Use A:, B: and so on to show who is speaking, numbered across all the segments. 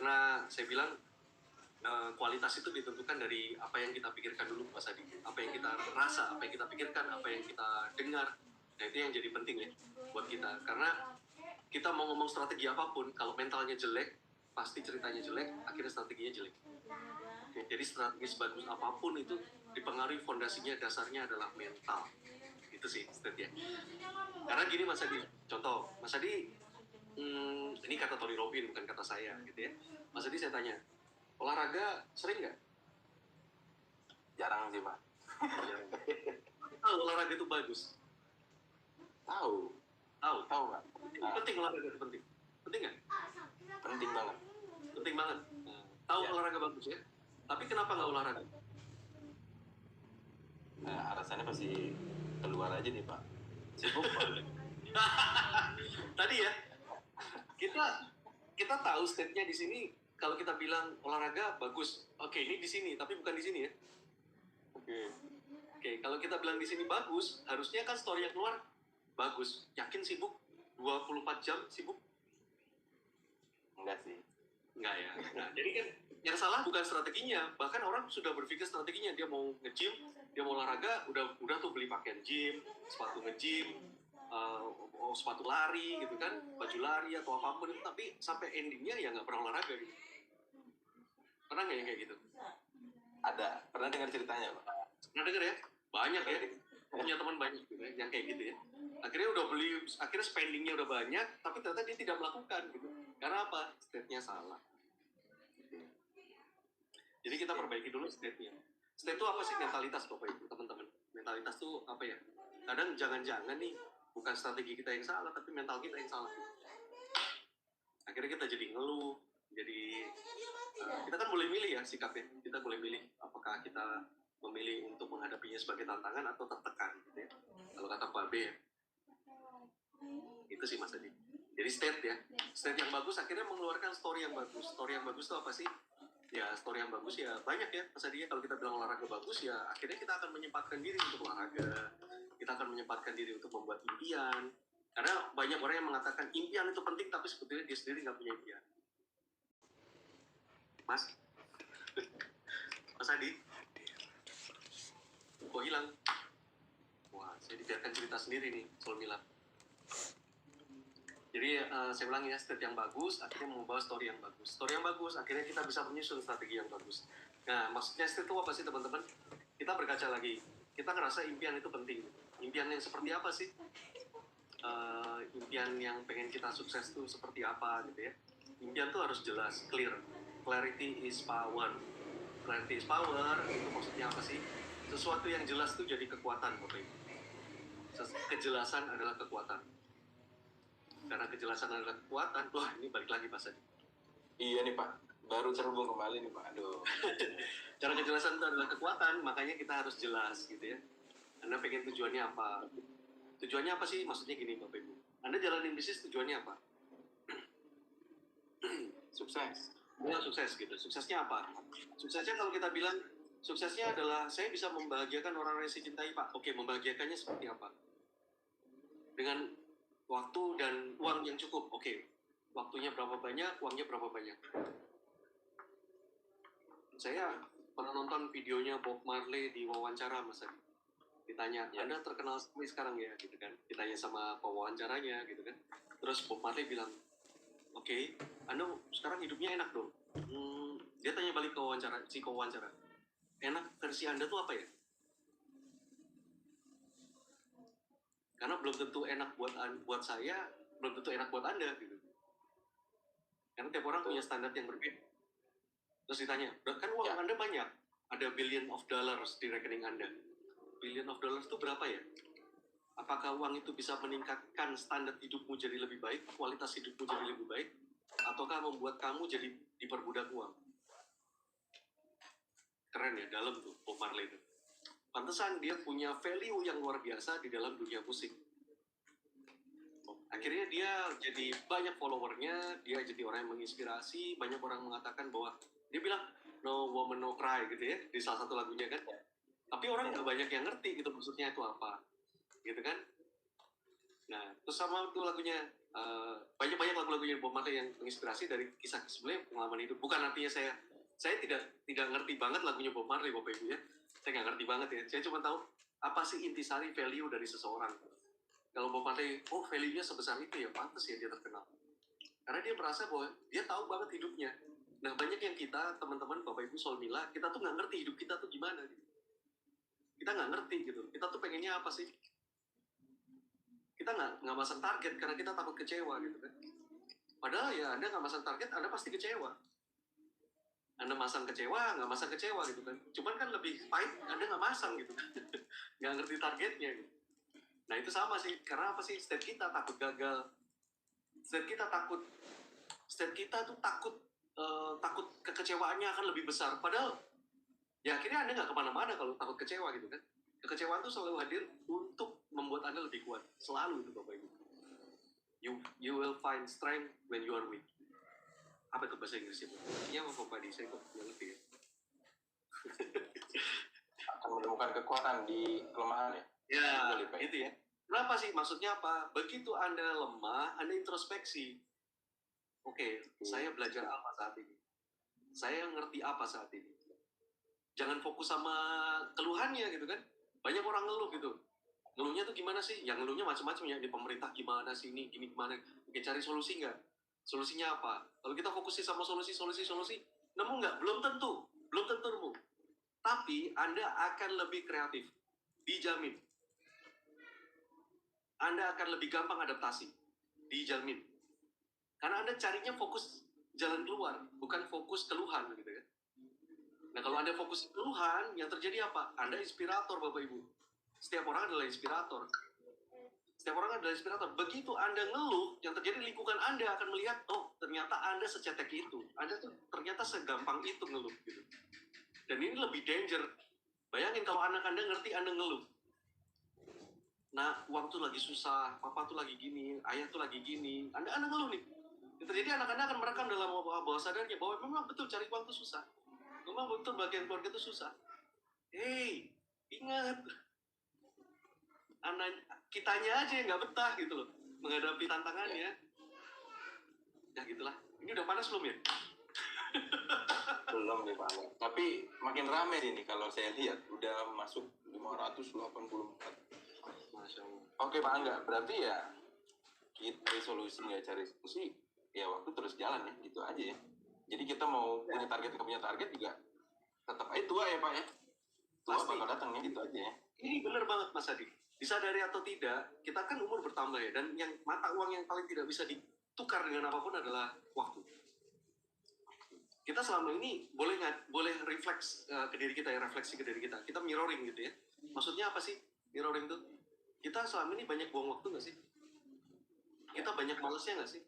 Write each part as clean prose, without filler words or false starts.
A: Karena saya bilang kualitas itu ditentukan dari apa yang kita pikirkan dulu, Mas Adi. Apa yang kita rasa, apa yang kita pikirkan, apa yang kita dengar. Nah, itu yang jadi penting ya buat kita. Karena kita mau ngomong strategi apapun, kalau mentalnya jelek, pasti ceritanya jelek, akhirnya strateginya jelek. Oke, jadi strategi sebagus apapun itu dipengaruhi fondasinya, dasarnya adalah mental. Itu sih strategi. Karena gini Mas Adi, contoh, Mas Adi, ini kata Tony Robbins, bukan kata saya gitu ya. Mas Adi saya tanya, olahraga sering nggak?
B: Jarang sih, Pak.
A: Jarang. Tahu olahraga itu bagus?
B: Tahu, Pak.
A: Penting olahraga itu penting. Penting nggak?
B: Penting banget.
A: Penting banget. Tahu
B: Ya.
A: olahraga bagus ya. Tapi kenapa nggak olahraga?
B: Alasannya pasti keluar aja nih, Pak. Sibuk, Pak.
A: Tadi ya, kita tahu state-nya di sini. Kalau kita bilang olahraga bagus, oke ini di sini, tapi bukan di sini ya. Oke, kalau kita bilang di sini bagus, harusnya kan story yang keluar bagus. Yakin sibuk? 24 jam sibuk?
B: Enggak sih.
A: Enggak ya. Nah, jadi kan yang salah bukan strateginya. Bahkan orang sudah berpikir strateginya. Dia mau nge-gym, dia mau olahraga, udah tuh beli pakaian gym, sepatu nge-gym, sepatu lari gitu kan, baju lari atau apapun itu. Tapi sampai endingnya ya nggak pernah olahraga gitu. Pernah nggak yang kayak gitu?
B: Ada. Pernah dengar ceritanya, Pak?
A: Pernah denger ya? Banyak ya. Punya teman banyak gitu ya, yang kayak gitu ya. Akhirnya udah beli, akhirnya spendingnya udah banyak, tapi ternyata dia tidak melakukan gitu. Karena apa? State-nya salah. Jadi kita perbaiki dulu state-nya. State itu apa sih? Mentalitas Bapak Ibu, teman-teman. Mentalitas tuh apa ya? Kadang jangan-jangan nih, bukan strategi kita yang salah, tapi mental kita yang salah. Akhirnya kita jadi ngeluh, jadi kita kan boleh milih ya sikapnya. Kita boleh milih apakah kita memilih untuk menghadapinya sebagai tantangan atau tertekan gitu ya. Kalau kata Pak B ya. Itu sih Mas Adi. Jadi state ya. State yang bagus akhirnya mengeluarkan story yang bagus. Story yang bagus itu apa sih? Ya story yang bagus ya banyak ya Mas Adi ya. Kalau kita bilang olahraga bagus ya akhirnya kita akan menyempatkan diri untuk olahraga. Kita akan menyempatkan diri untuk membuat impian. Karena banyak orang yang mengatakan impian itu penting tapi sebetulnya dia sendiri nggak punya impian. Mas? Mas Adi? Kok hilang? Wah, saya dibiarkan cerita sendiri nih soal Milan. Jadi saya ulang ya, state yang bagus akhirnya membawa story yang bagus. Story yang bagus akhirnya kita bisa menyusun strategi yang bagus. Nah, maksudnya state itu apa sih teman-teman? Kita berkaca lagi. Kita ngerasa impian itu penting. Impian yang seperti apa sih? Impian yang pengen kita sukses tuh seperti apa gitu ya. Impian tuh harus jelas, clear. Clarity is power. Clarity is power, itu maksudnya apa sih? Sesuatu yang jelas tuh jadi kekuatan Bapak Ibu. Kejelasan adalah kekuatan. Karena kejelasan adalah kekuatan, wah ini balik lagi Mas Adi.
B: Iya nih, Pak. Baru terhubung kembali nih, Pak. Aduh.
A: Cara kejelasan itu adalah kekuatan, makanya kita harus jelas gitu ya. Anda pengen tujuannya apa? Tujuannya apa sih? Maksudnya gini Bapak Ibu. Anda jalanin bisnis tujuannya apa?
B: Sukses.
A: Ya, sukses gitu. Suksesnya apa? Suksesnya kalau kita bilang, suksesnya adalah saya bisa membahagiakan orang yang saya cintai, Pak. Oke, membahagiakannya seperti apa? Dengan waktu dan uang yang cukup. Oke, waktunya berapa banyak, uangnya berapa banyak. Saya pernah nonton videonya Bob Marley di wawancara, Mas Adi. Ditanya, Anda terkenal sekali sekarang ya, gitu kan. Ditanya sama pewawancaranya, gitu kan. Terus Bob Marley bilang, oke, Anda sekarang hidupnya enak dong. Dia tanya balik ke wawancara. Enak versi Anda tuh apa ya? Karena belum tentu enak buat saya, belum tentu enak buat Anda gitu. Karena tiap orang punya standar yang berbeda. Terus ditanya, kan uang Anda banyak, ada billion of dollars di rekening Anda. Billion of dollars itu berapa ya? Apakah uang itu bisa meningkatkan standar hidupmu jadi lebih baik, kualitas hidupmu jadi lebih baik, ataukah membuat kamu jadi diperbudak uang? Keren ya, dalam tuh Bob Marley itu. Pantesan dia punya value yang luar biasa di dalam dunia musik. Akhirnya dia jadi banyak followernya, dia jadi orang yang menginspirasi, banyak orang mengatakan bahwa, dia bilang, no woman no cry gitu ya, di salah satu lagunya kan. Tapi orang nggak banyak yang ngerti gitu maksudnya itu apa. Gitu kan. Nah, terus sama tuh lagunya, banyak-banyak lagu-lagunya Bob Marley yang menginspirasi dari kisah sebenarnya pengalaman hidup. Bukan artinya saya tidak ngerti banget lagunya Bob Marley, Bapak Ibu ya. Saya nggak ngerti banget ya. Saya cuma tahu apa sih intisari value dari seseorang. Kalau Bob Marley, oh value-nya sebesar itu ya, pantas ya dia terkenal. Karena dia merasa bahwa dia tahu banget hidupnya. Nah, banyak yang kita, teman-teman, Bapak Ibu, Solmila, kita tuh nggak ngerti hidup kita tuh gimana. Gitu. Kita nggak ngerti gitu. Kita tuh pengennya apa sih? Kita nggak masang target karena kita takut kecewa gitu kan. Padahal ya Anda nggak masang target, Anda pasti kecewa. Anda masang kecewa, nggak masang kecewa gitu kan. Cuman kan lebih pahit, Anda nggak masang gitu kan. Nggak ngerti targetnya gitu. Nah itu sama sih, karena apa sih? State kita takut gagal. State kita tuh takut kekecewaannya akan lebih besar. Padahal ya akhirnya Anda nggak kemana-mana kalau takut kecewa gitu kan. Kekecewaan tuh selalu hadir untuk membuat Anda lebih kuat. Selalu itu Bapak Ibu. You will find strength when you are weak. Apa itu bahasa Inggrisnya? Iya mau Bapak di saya kok nggak ngerti ya.
B: Akan menemukan kekuatan di kelemahan ya.
A: Ya, itu ya. Kenapa sih? Maksudnya apa? Begitu Anda lemah, Anda introspeksi. Oke, saya belajar apa saat ini? Saya ngerti apa saat ini? Jangan fokus sama keluhannya gitu kan. Banyak orang ngeluh gitu. Ngeluhnya tuh gimana sih? Yang ngeluhnya macam-macam ya. Di pemerintah gimana sih ini, gini gimana. Oke, cari solusi nggak? Solusinya apa? Kalau kita fokusin sama solusi, nemu nggak? Belum tentu nemu. Tapi Anda akan lebih kreatif. Dijamin. Anda akan lebih gampang adaptasi. Dijamin. Karena Anda carinya fokus jalan keluar, bukan fokus keluhan gitu kan. Nah kalau Anda fokus keluhan, yang terjadi apa? Anda inspirator Bapak Ibu. Setiap orang adalah inspirator. Begitu Anda ngeluh, yang terjadi lingkungan Anda akan melihat, oh ternyata Anda secetek itu. Anda tuh ternyata segampang itu ngeluh gitu. Dan ini lebih danger. Bayangin kalau anak Anda ngerti Anda ngeluh. Nah, uang tuh lagi susah, papa tuh lagi gini, ayah tuh lagi gini. Anda ngeluh nih. Yang terjadi anak Anda akan merekam dalam bawah sadarnya bahwa memang betul cari uang tuh susah. Memang betul bagian keluarga tuh susah. Hey, ingat. Anak kitanya aja yang nggak betah gitu loh menghadapi tantangannya. Ya gitulah. Ini udah panas belum ya?
B: Belum nih Pak. Tapi makin rame sih nih kalau saya lihat udah masuk 584.
A: Masya Allah.
B: Oke Pak Angga, berarti ya kita cari solusi ya waktu terus jalan ya gitu aja ya. Jadi kita mau punya target nggak punya target juga tetap aja tua ya Pak ya. Tua
A: Pasti.
B: bakal datang ya gitu aja ya.
A: Ini bener banget Mas Adi. Disadari atau tidak, kita kan umur bertambah ya, dan yang mata uang yang paling tidak bisa ditukar dengan apapun adalah waktu. Kita selama ini boleh refleks ke diri kita ya, refleksi ke diri kita. Kita mirroring gitu ya. Maksudnya apa sih mirroring tuh? Kita selama ini banyak buang waktu nggak sih? Kita banyak malesnya nggak sih?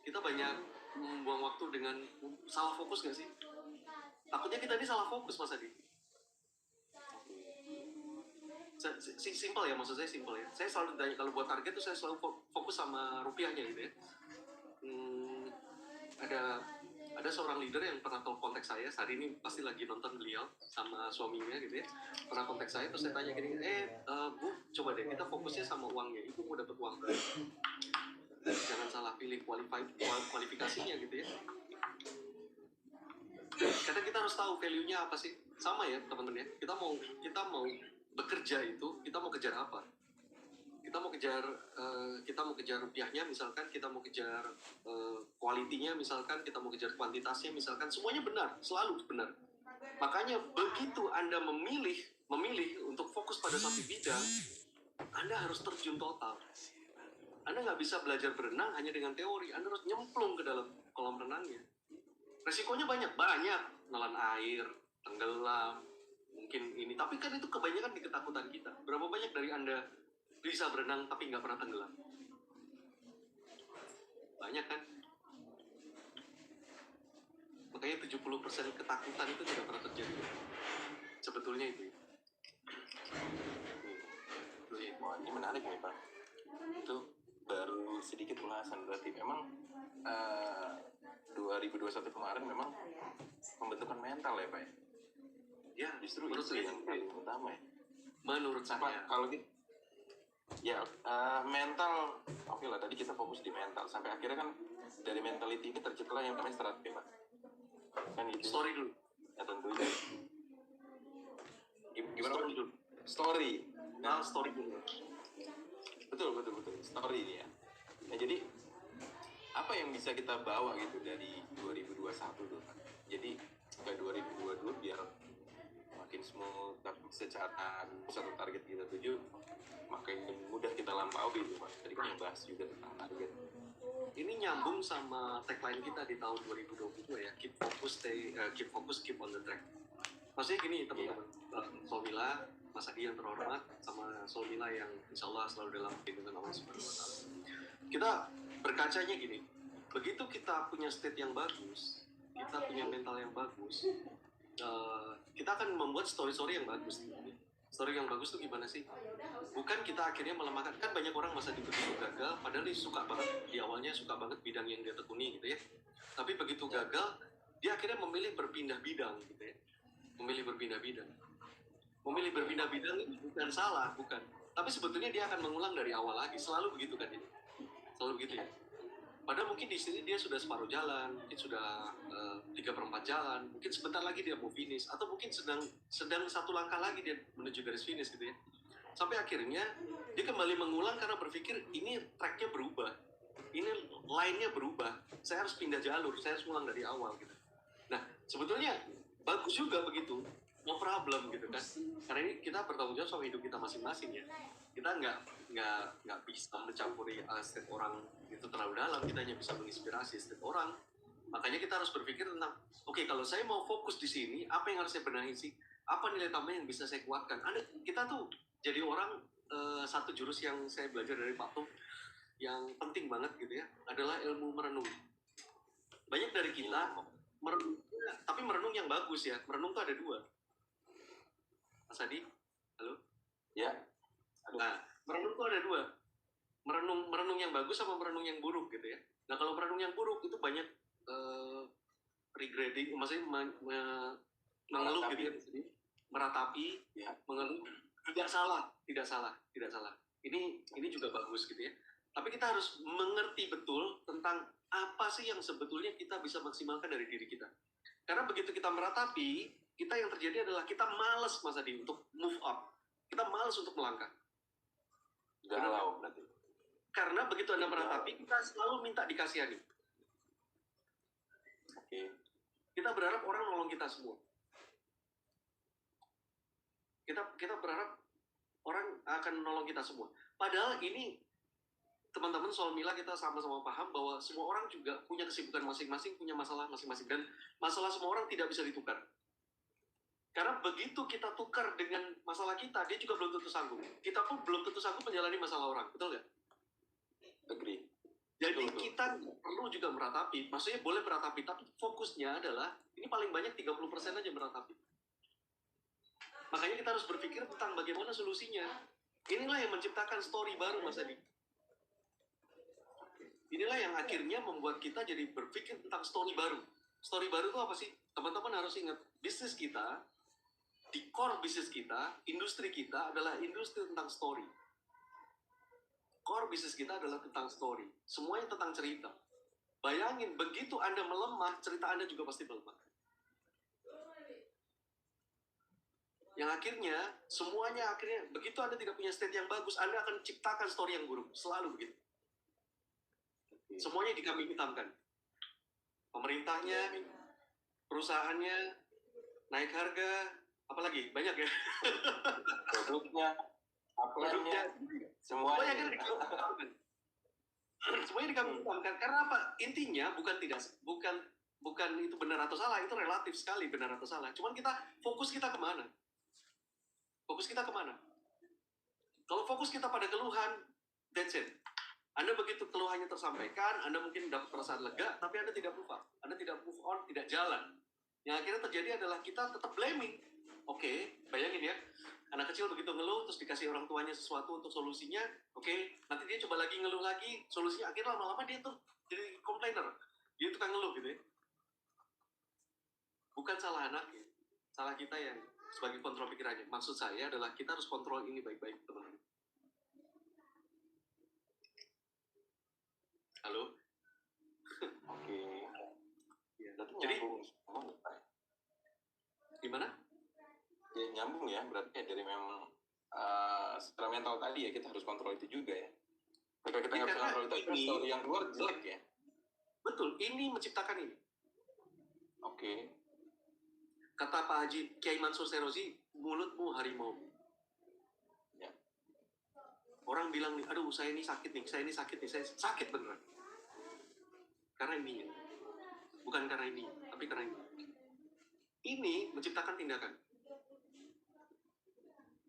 A: Kita banyak buang waktu dengan salah fokus nggak sih? Takutnya kita ini salah fokus Mas Adi. Simpel ya, maksud saya simpel ya. Saya selalu ditanya kalau buat target tuh saya selalu fokus sama rupiahnya gitu ya. Ada seorang leader yang pernah kontak saya, saat ini pasti lagi nonton beliau sama suaminya gitu ya. Pernah kontak saya terus saya tanya gini, Bu, coba deh kita fokusnya sama uangnya. Ibu mau dapat uang berapa? Jangan salah pilih kualifikasinya gitu ya. Karena kita harus tahu value-nya apa sih. Sama ya teman-teman ya. Kita mau bekerja itu, kita mau kejar apa? Kita mau kejar rupiahnya misalkan, kita mau kejar kualitinya misalkan, kita mau kejar kuantitasnya misalkan, semuanya benar, selalu benar. Makanya begitu Anda memilih untuk fokus pada satu bidang, Anda harus terjun total. Anda nggak bisa belajar berenang hanya dengan teori, Anda harus nyemplung ke dalam kolam renangnya. Resikonya banyak, nelan air, tenggelam, mungkin ini, tapi kan itu kebanyakan di ketakutan kita. Berapa banyak dari Anda bisa berenang tapi nggak pernah tenggelam? Banyak kan? Makanya 70% ketakutan itu tidak pernah terjadi. Sebetulnya itu.
B: Wah, ini menarik nih Pak. Itu baru sedikit ulasan, berarti memang 2021 kemarin memang pembentukan mental ya Pak ya? Ya, justru itu yang paling utama ya.
A: Menurut saya.
B: Kalau gitu, Ya, mental, oke lah, tadi kita fokus di mental. Sampai akhirnya kan dari mentality ini terciptalah yang namanya strategi, Pak. Kan gitu.
A: Story dulu.
B: Ya tentunya. Gimana
A: Story
B: Pak?
A: dulu.
B: Story.
A: Nah, story dulu.
B: Betul. Story ini ya. Nah, jadi apa yang bisa kita bawa gitu dari 2021 tuh, Pak? Jadi ke 2022 biar makin smooth, tapi secara satu target kita tuju makin mudah kita lampaui gitu, Pak. Tadi kan yang bahas juga tentang target.
A: Ini nyambung sama tagline kita di tahun 2022 ya, keep focus, keep on the track. Maksudnya gini teman-teman, Solmila, Mas Adi yang terhormat, sama Solmila yang insya Allah selalu dalam lindungan Allah Subhanahu Wa Taala. Kita berkacanya gini, begitu kita punya state yang bagus, kita punya mental yang bagus, kita akan membuat story-story yang bagus. Story yang bagus tuh gimana sih? Bukan kita akhirnya melemahkan, kan banyak orang masa di begitu gagal, padahal dia suka banget, di awalnya suka banget bidang yang dia tekuni gitu ya. Tapi begitu gagal, dia akhirnya memilih berpindah bidang gitu ya. Memilih berpindah bidang itu bukan salah, bukan. Tapi sebetulnya dia akan mengulang dari awal lagi, selalu begitu kan ya. Selalu begitu ya. Padahal mungkin di sini dia sudah separuh jalan, mungkin sudah 3/4 jalan, mungkin sebentar lagi dia mau finish, atau mungkin sedang satu langkah lagi dia menuju garis finish gitu ya. Sampai akhirnya dia kembali mengulang karena berpikir ini tracknya berubah, ini line-nya berubah, saya harus pindah jalur, saya harus ulang dari awal gitu. Nah sebetulnya bagus juga begitu, no problem gitu kan, karena ini kita bertanggung jawab sama hidup kita masing-masing ya. Kita nggak bisa mencampuri state orang itu terlalu dalam, kita hanya bisa menginspirasi state orang. Makanya kita harus berpikir tentang oke, kalau saya mau fokus di sini, apa yang harus saya benahi sih, apa nilai tambah yang bisa saya kuatkan. Kita tuh jadi orang, satu jurus yang saya belajar dari Pak Tum yang penting banget gitu ya adalah ilmu merenung. Banyak dari kita merenung, tapi merenung yang bagus ya. Merenung tuh ada dua, Mas Adi, halo
B: Ya.
A: Nah, merenung tuh ada dua, merenung yang bagus sama merenung yang buruk gitu ya. Nah kalau merenung yang buruk itu banyak regretting, maksudnya mengeluh gitu ya, meratapi ya, mengeluh. Tidak salah. Ini juga bagus gitu ya. Tapi kita harus mengerti betul tentang apa sih yang sebetulnya kita bisa maksimalkan dari diri kita. Karena begitu kita meratapi, kita yang terjadi adalah kita malas, Mas Adi, untuk move up. Kita malas untuk melangkah.
B: Galau nanti.
A: Karena begitu Anda meratapi, kita selalu minta dikasihani.
B: Oke.
A: Kita berharap orang nolong kita semua. Kita berharap orang akan menolong kita semua. Padahal ini teman-teman Solmila kita sama-sama paham bahwa semua orang juga punya kesibukan masing-masing, punya masalah masing-masing, dan masalah semua orang tidak bisa ditukar. Karena begitu kita tukar dengan masalah kita, dia juga belum tentu sanggup. Kita pun belum tentu sanggup menjalani masalah orang, betul nggak?
B: Agree.
A: Jadi kita perlu juga meratapi, maksudnya boleh meratapi, tapi fokusnya adalah ini paling banyak 30% aja meratapi. Makanya kita harus berpikir tentang bagaimana solusinya. Inilah yang menciptakan story baru, Mas Adi. Inilah yang akhirnya membuat kita jadi berpikir tentang story baru. Story baru itu apa sih? Teman-teman harus ingat, bisnis kita, di core bisnis kita, industri kita adalah industri tentang story. Core bisnis kita adalah tentang story. Semuanya tentang cerita. Bayangin, begitu Anda melemah, cerita Anda juga pasti melemah. Yang akhirnya, semuanya akhirnya, begitu Anda tidak punya state yang bagus, Anda akan ciptakan story yang buruk. Selalu begitu. Semuanya dikambing hitamkan. Pemerintahnya, perusahaannya, naik harga, apalagi banyak ya.
B: Produknya, semuanya
A: dikambing hitamkan. Semuanya dikambing hitamkan. Karena apa? Intinya bukan itu benar atau salah, itu relatif sekali benar atau salah. Cuman fokus kita kemana? Kalau fokus kita pada keluhan, that's it. Anda begitu keluhannya tersampaikan, Anda mungkin dapat perasaan lega, tapi Anda tidak move up. Anda tidak move on, tidak jalan. Yang akhirnya terjadi adalah kita tetap blaming. Oke, bayangin ya, anak kecil begitu ngeluh, terus dikasih orang tuanya sesuatu untuk solusinya, oke, nanti dia coba lagi ngeluh lagi, solusinya akhirnya lama-lama dia tuh jadi complainer. Dia tukang ngeluh gitu ya. Bukan salah anaknya, salah kita yang sebagai kontrol pikirannya. Maksud saya adalah kita harus kontrol ini baik-baik, teman-teman. Halo?
B: Oke.
A: Ya.
B: Berarti
A: Jadi
B: nyambung semua ya, Pak.
A: gimana?
B: Ya, nyambung ya, berarti ya dari memang secara mental tadi ya kita harus kontrol itu juga ya. Ketika kita
A: Ya,
B: nggak bisa
A: karena
B: kontrol itu,
A: ini
B: story yang keluar jelek ya.
A: betul, ini menciptakan ini.
B: Oke.
A: Kata Pak Haji Kiai Mansur Serozi, mulutmu harimau.
B: Ya.
A: Orang bilang nih, aduh saya ini sakit nih, saya sakit beneran. Karena ini, bukan karena ini, tapi karena ini. Ini menciptakan tindakan.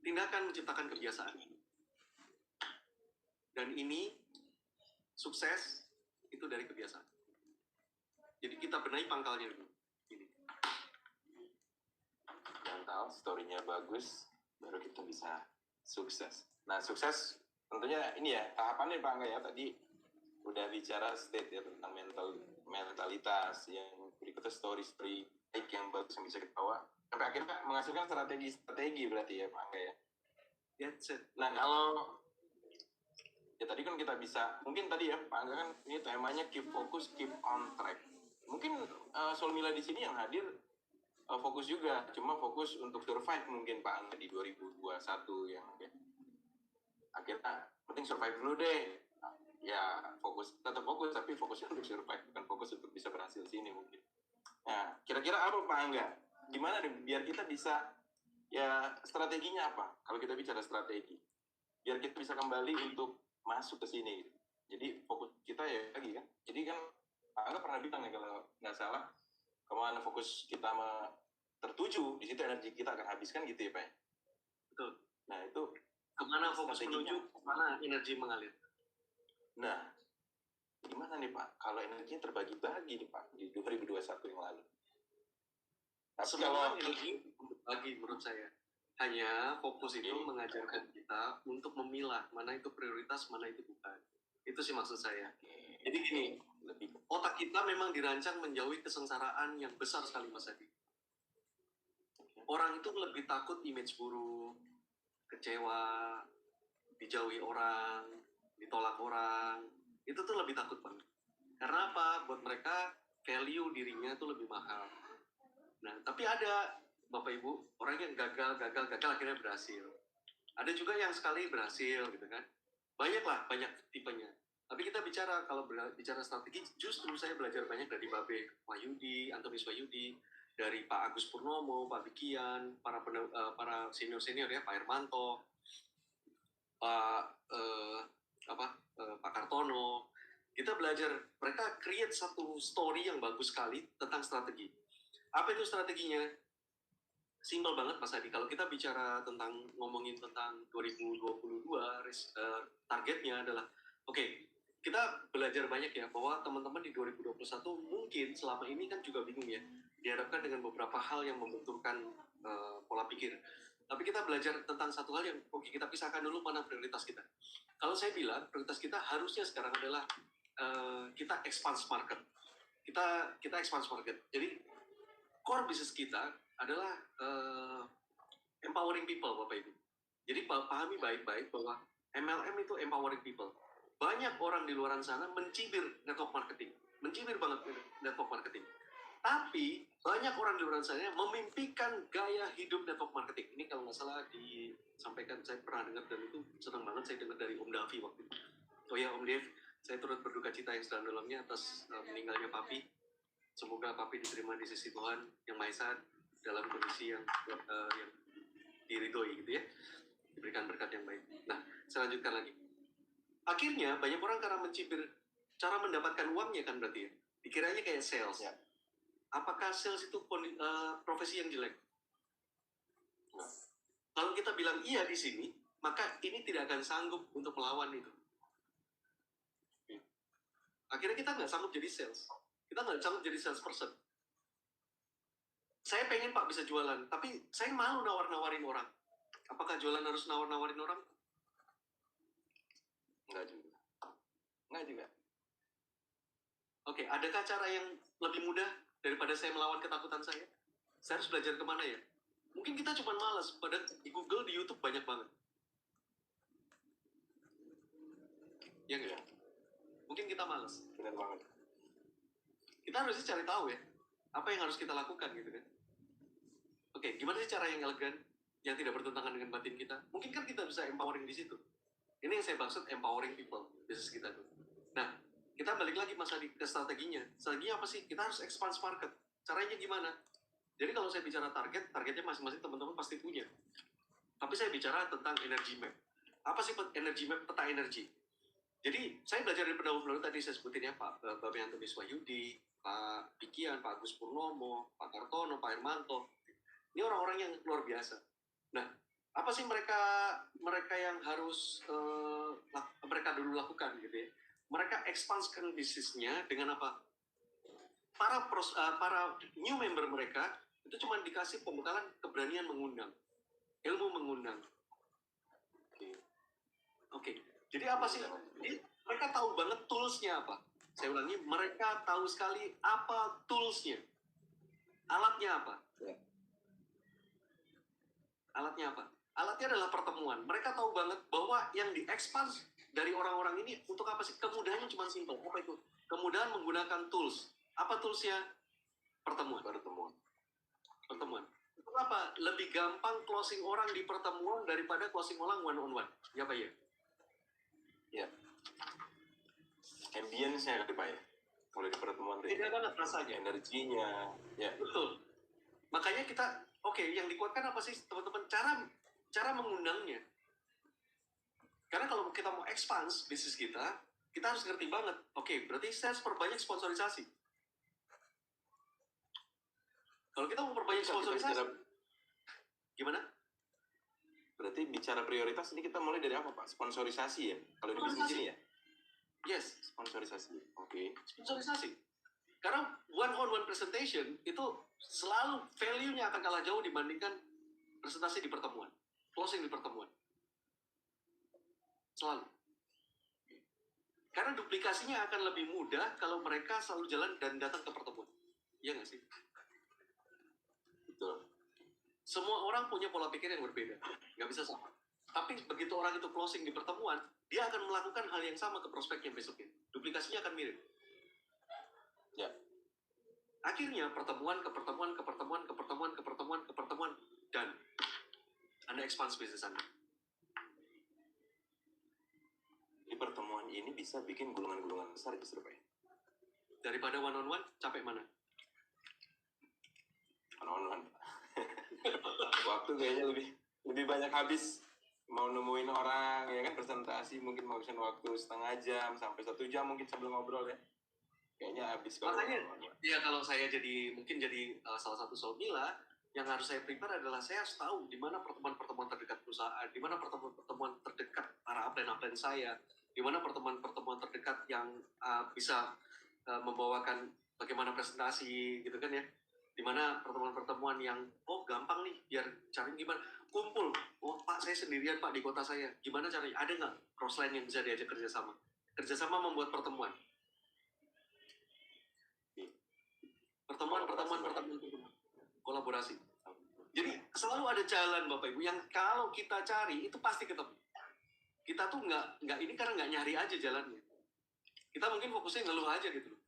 A: Tindakan menciptakan kebiasaan. Dan ini sukses itu dari kebiasaan. Jadi kita benahi pangkalnya dulu. Ini.
B: Mental, story-nya bagus, baru kita bisa sukses. Nah, sukses tentunya ini ya, tahapannya Pak Angga ya, tadi udah bicara state ya tentang mentalitas, yang berikutnya story baik yang bagus yang bisa kita bawa, sampai akhirnya menghasilkan strategi berarti ya Pak Angga ya.
A: That's it.
B: Nah, kalau ya tadi kan kita bisa, mungkin tadi ya Pak Angga kan ini temanya keep focus, keep on track. Mungkin Soul Mila di sini yang hadir fokus juga, cuma fokus untuk survive mungkin Pak Angga di 2021 yang ya. Akhirnya penting survive dulu deh. Ya fokus, tetap fokus, tapi fokusnya untuk survive, bukan fokus untuk bisa berhasil sini mungkin. Nah, kira-kira apa Pak Angga? Gimana nih biar kita bisa, ya strateginya apa? Kalau kita bicara strategi, biar kita bisa kembali untuk masuk ke sini. Jadi fokus kita ya lagi kan. Jadi kan Pak Angga pernah bilang ya kalau nggak salah, kemana fokus kita tertuju, di situ energi kita akan habiskan gitu ya Pak.
A: Betul.
B: Nah itu
A: kemana fokus menuju, kemana energi mengalir.
B: Nah, gimana nih Pak kalau energinya terbagi-bagi nih Pak di 2021 yang lalu? Tapi
A: Semua energi bagi menurut saya. Hanya fokus itu mengajarkan kita untuk memilah mana itu prioritas, mana itu bukan. Itu sih maksud saya. Jadi gini, otak kita memang dirancang menjauhi kesengsaraan yang besar sekali Mas Adi. Orang itu lebih takut image buruk, kecewa, dijauhi orang, ditolak orang, itu tuh lebih takut banget. Karena apa? Buat mereka value dirinya tuh lebih mahal. Nah, tapi ada Bapak Ibu orang yang gagal akhirnya berhasil. Ada juga yang sekali berhasil gitu kan. Banyak tipenya. Tapi kita bicara kalau bicara strategi, justru saya belajar banyak dari Babe Wahyudi, Antonius Wahyudi, dari Pak Agus Purnomo, Pak Bikian, para senior ya, Pak Hermanto, Pak Kartono. Kita belajar, mereka create satu story yang bagus sekali tentang strategi. Apa itu strateginya? Simpel banget Mas Adi. Kalau kita bicara tentang ngomongin tentang 2022, targetnya adalah kita belajar banyak ya bahwa teman-teman di 2021 mungkin selama ini kan juga bingung ya, dihadapkan dengan beberapa hal yang membenturkan pola pikir. Tapi kita belajar tentang satu hal yang kita pisahkan dulu mana prioritas kita. Kalau saya bilang prioritas kita harusnya sekarang adalah kita expand market. Kita expand market. Jadi core business kita adalah empowering people Bapak Ibu. Jadi pahami baik-baik bahwa MLM itu empowering people. Banyak orang di luar sana mencibir network marketing. Mencibir banget network marketing. Tapi banyak orang di luar sana memimpikan gaya hidup network marketing. Ini kalau nggak salah disampaikan, saya pernah dengar dan itu senang banget saya dengar dari Om Davi waktu itu. Oh ya Om Dev, saya turut berduka cita yang sedalam-dalamnya atas meninggalnya Papi. Semoga Papi diterima di sisi Tuhan Yang Maha Esa dalam kondisi yang diridhoi gitu ya, diberikan berkat yang baik. Nah, saya lanjutkan lagi. Akhirnya banyak orang karena mencibir cara mendapatkan uangnya kan berarti ya, dikiranya kayak sales. Ya. Apakah sales itu profesi yang jelek? Nah, kalau kita bilang iya di sini, maka ini tidak akan sanggup untuk melawan itu. Akhirnya kita nggak sanggup jadi sales. Kita nggak sanggup jadi salesperson. Saya pengen Pak bisa jualan, tapi saya malu nawar-nawarin orang. Apakah jualan harus nawar-nawarin orang? Enggak juga. Oke, adakah cara yang lebih mudah daripada saya melawan ketakutan saya? Saya harus belajar kemana ya? Mungkin kita cuma malas, padahal di Google, di YouTube banyak banget. Ya enggak? mungkin kita malas.
B: Benar banget.
A: Kita harusnya cari tahu ya, apa yang harus kita lakukan gitu kan. Oke, gimana sih cara yang elegan, yang tidak bertentangan dengan batin kita? Mungkin kan kita bisa empowering di situ. Ini yang saya maksud empowering people, bisnis kita tuh. Nah, kita balik lagi Mas Adi ke strateginya. Strateginya apa sih? Kita harus expand market. Caranya gimana? Jadi kalau saya bicara targetnya masing-masing teman-teman pasti punya. Tapi saya bicara tentang energy map. Apa sih energy map, peta energi? Jadi saya belajar dari pendahulu tadi saya sebutin ya Pak Bapak Yanto Miswayudi, Pak Pikian, Pak Agus Purnomo, Pak Kartono, Pak Hermanto. Ini orang-orang yang luar biasa. Nah, apa sih mereka yang harus mereka dulu lakukan gitu ya? Mereka ekspanskan bisnisnya dengan apa? Para new member mereka itu cuma dikasih pembekalan keberanian mengundang, ilmu mengundang. Oke. Jadi apa sih? Jadi, mereka tahu banget toolsnya apa. Saya ulangi, mereka tahu sekali apa toolsnya. Alatnya apa? Alatnya apa? Alatnya adalah pertemuan. Mereka tahu banget bahwa yang diekspans dari orang-orang ini untuk apa sih? Kemudahannya cuma simpel. Apa itu? Kemudahan menggunakan tools. Apa toolsnya? Pertemuan. Pertemuan. Itu apa? Lebih gampang closing orang di pertemuan daripada closing orang one on one. Ya Pak ya?
B: Ya. Ambience-nya Pak ya. Kalau di pertemuan
A: beda banget rasanya.
B: Energinya. Ya.
A: Betul. Makanya kita yang dikuatkan apa sih teman-teman? Cara mengundangnya. Karena kalau kita mau expand bisnis kita harus ngerti banget. Oke, berarti saya harus perbanyak sponsorisasi. Kalau kita mau perbanyak sponsorisasi, gimana?
B: Berarti bicara prioritas ini kita mulai dari apa Pak? Sponsorisasi ya? Kalau di bisnis ini ya?
A: Yes.
B: Sponsorisasi. Oke.
A: Sponsorisasi. Karena one-on-one presentation itu selalu value-nya akan kalah jauh dibandingkan presentasi di pertemuan, closing di pertemuan. Selalu. Karena duplikasinya akan lebih mudah kalau mereka selalu jalan dan datang ke pertemuan. Iya nggak sih?
B: Betul.
A: Semua orang punya pola pikir yang berbeda. Nggak bisa sama. Tapi begitu orang itu closing di pertemuan, dia akan melakukan hal yang sama ke prospeknya besoknya. Duplikasinya akan mirip.
B: Ya.
A: Akhirnya pertemuan, dan Anda expand bisnis Anda.
B: Di pertemuan ini bisa bikin gulungan-gulungan besar justru Pak.
A: Daripada one on one, capek mana?
B: One on one. Waktu kayaknya lebih banyak habis mau nemuin orang ya kan, presentasi mungkin mau habisin waktu setengah jam sampai 1 jam mungkin sebelum ngobrol ya. Kayaknya habis kalau
A: makanya ya kalau saya mungkin jadi salah satu Solmila yang harus saya prepare adalah saya harus tahu di mana pertemuan-pertemuan terdekat perusahaan, di mana pertemuan-pertemuan terdekat para upline saya, di mana pertemuan-pertemuan terdekat yang bisa membawakan bagaimana presentasi gitu kan ya, di mana pertemuan-pertemuan yang gampang nih biar cari gimana kumpul. Pak saya sendirian Pak di kota saya, gimana caranya? Ada nggak crossline yang bisa diajak kerjasama membuat pertemuan kolaborasi. Jadi selalu ada jalan Bapak Ibu yang kalau kita cari itu pasti ketemu. Kita tuh nggak ini karena nggak nyari aja jalannya. Kita mungkin fokusnya ngeluh aja gitu loh.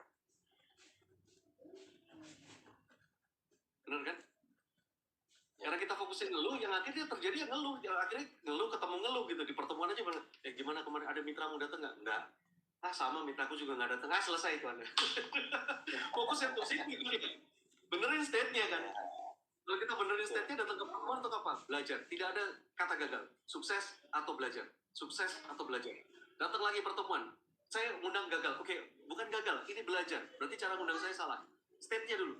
A: Benar kan? Karena kita fokusin ngeluh, yang akhirnya terjadi ngeluh. Yang akhirnya ngeluh ketemu ngeluh gitu. Di pertemuan aja bener. Gimana kemarin ada mitramu datang nggak? Enggak. Sama mitraku juga nggak datang. Selesai itu Anda. Fokus yang positif gitu. Benerin state-nya kan. Kalau kita benerin state-nya datang ke pertemuan untuk apa? Belajar. Tidak ada kata gagal. Sukses atau belajar. Sukses atau belajar. Datang lagi pertemuan. Saya ngundang gagal. Oke, bukan gagal. Ini belajar. Berarti cara ngundang saya salah. State-nya dulu.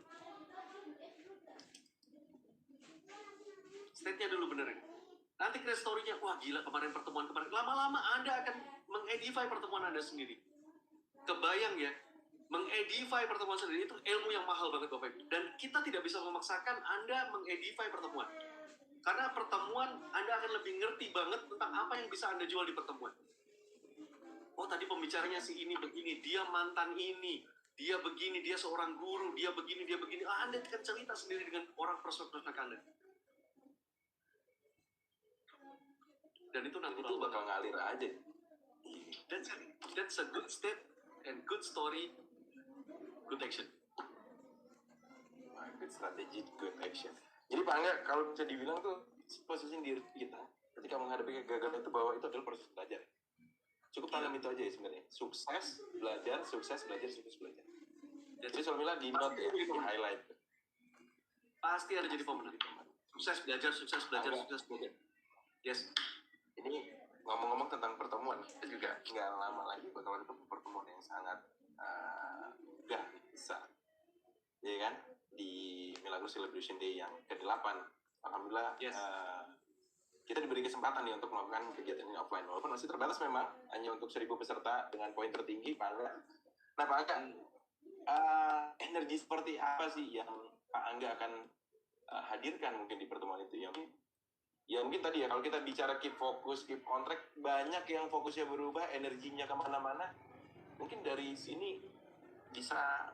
A: State-nya dulu benerin. Nanti ke story-nya. Wah gila kemarin pertemuan kemarin. Lama-lama Anda akan mengedify pertemuan Anda sendiri. Kebayang ya. Mengedify pertemuan sendiri itu ilmu yang mahal banget Bapak Ibu. Dan kita tidak bisa memaksakan Anda mengedify pertemuan. Karena pertemuan Anda akan lebih ngerti banget tentang apa yang bisa Anda jual di pertemuan. Tadi pembicaranya si ini begini, dia mantan ini, dia begini, dia seorang guru, dia begini, dia begini. Anda akan cerita sendiri dengan orang prospek-prospek Anda. Dan itu natural.
B: Itu bakal ngalir aja.
A: That's a good state. and good story, good action.
B: Good strategy, good action. Jadi Pak Angga, kalau bisa dibilang tuh posisi diri kita ketika menghadapi kegagalan itu bahwa itu adalah proses belajar. Cukup tanam itu aja ya sebenarnya. Sukses, belajar, sukses, belajar, sukses, belajar. Jadi Solmila di note ya, di highlight.
A: Pasti ada jadi pemenang. Sukses belajar, sukses belajar, sukses belajar. Yes.
B: Ini ngomong-ngomong tentang pertemuan, kita juga nggak lama lagi bakal ada pertemuan yang sangat gak besar. Ya kan? Di Milagros Celebration Day yang ke-8. Alhamdulillah,
A: Yes.
B: Kita diberi kesempatan nih untuk melakukan kegiatan ini offline. Walaupun masih terbatas memang, hanya untuk 1.000 peserta dengan poin tertinggi, Pak Angga. Nah, Pak Angga, energi seperti apa sih yang Pak Angga akan hadirkan mungkin di pertemuan itu? Ya mungkin tadi ya, kalau kita bicara keep fokus, keep on track, banyak yang fokusnya berubah, energinya kemana-mana. Mungkin dari sini bisa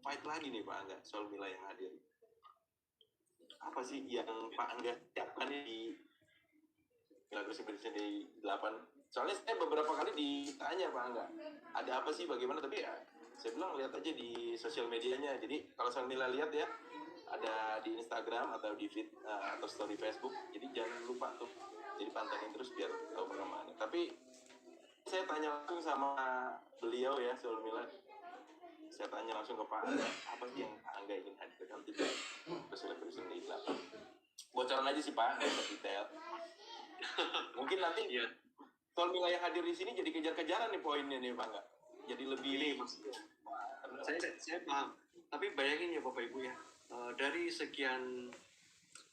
B: fight lagi nih Pak Angga, Solmila yang hadir. Apa sih yang Pak Angga siapkan di Milagros Celebration Day 8? Soalnya saya beberapa kali ditanya Pak Angga, ada apa sih, bagaimana? Tapi ya, saya bilang lihat aja di sosial medianya. Jadi kalau Solmila lihat ya, ada di Instagram atau di feed atau story Facebook. Jadi jangan lupa tuh, jadi pantengin terus biar tahu perkembangannya. Tapi saya tanya langsung sama beliau ya, Solmila. Saya tanya langsung ke Pak Angga, apa sih yang Pak Angga ingin hadirkan di Celebration Day 8? Bocoran aja sih Pak, nggak usah detail. Mungkin nanti Solmila yang hadir di sini jadi kejar-kejaran nih poinnya nih Pak Angga. Jadi lebih
A: ini maksudnya. Saya paham. Tapi bayangin ya Bapak Ibu ya, dari sekian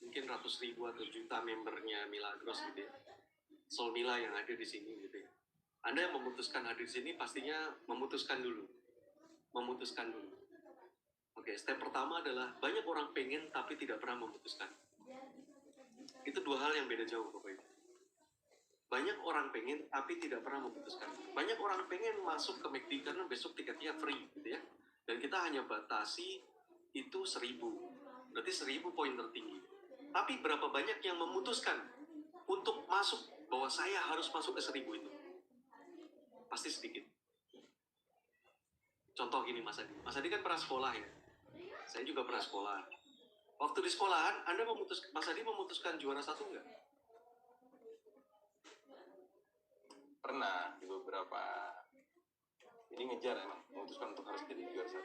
A: mungkin ratus ribu atau juta membernya Milagros gitu ya, Solmila yang hadir di sini gitu ya. Anda yang memutuskan hadir di sini pastinya memutuskan dulu. Oke, step pertama adalah banyak orang pengen tapi tidak pernah memutuskan. Itu dua hal yang beda jauh Bapak Ibu. Banyak orang pengen tapi tidak pernah memutuskan. Banyak orang pengen masuk ke McD karena besok tiketnya free gitu ya. Dan kita hanya batasi itu 1.000. Berarti 1.000 poin tertinggi. Tapi berapa banyak yang memutuskan untuk masuk, bahwa saya harus masuk ke 1.000 itu? Pasti sedikit. Contoh gini Mas Adi. Mas Adi kan pernah sekolah ya. Saya juga pernah sekolah. Waktu di sekolahan, Mas Adi memutuskan juara 1 enggak?
B: pernah di beberapa ini ngejar emang memutuskan untuk harus jadi juara 1.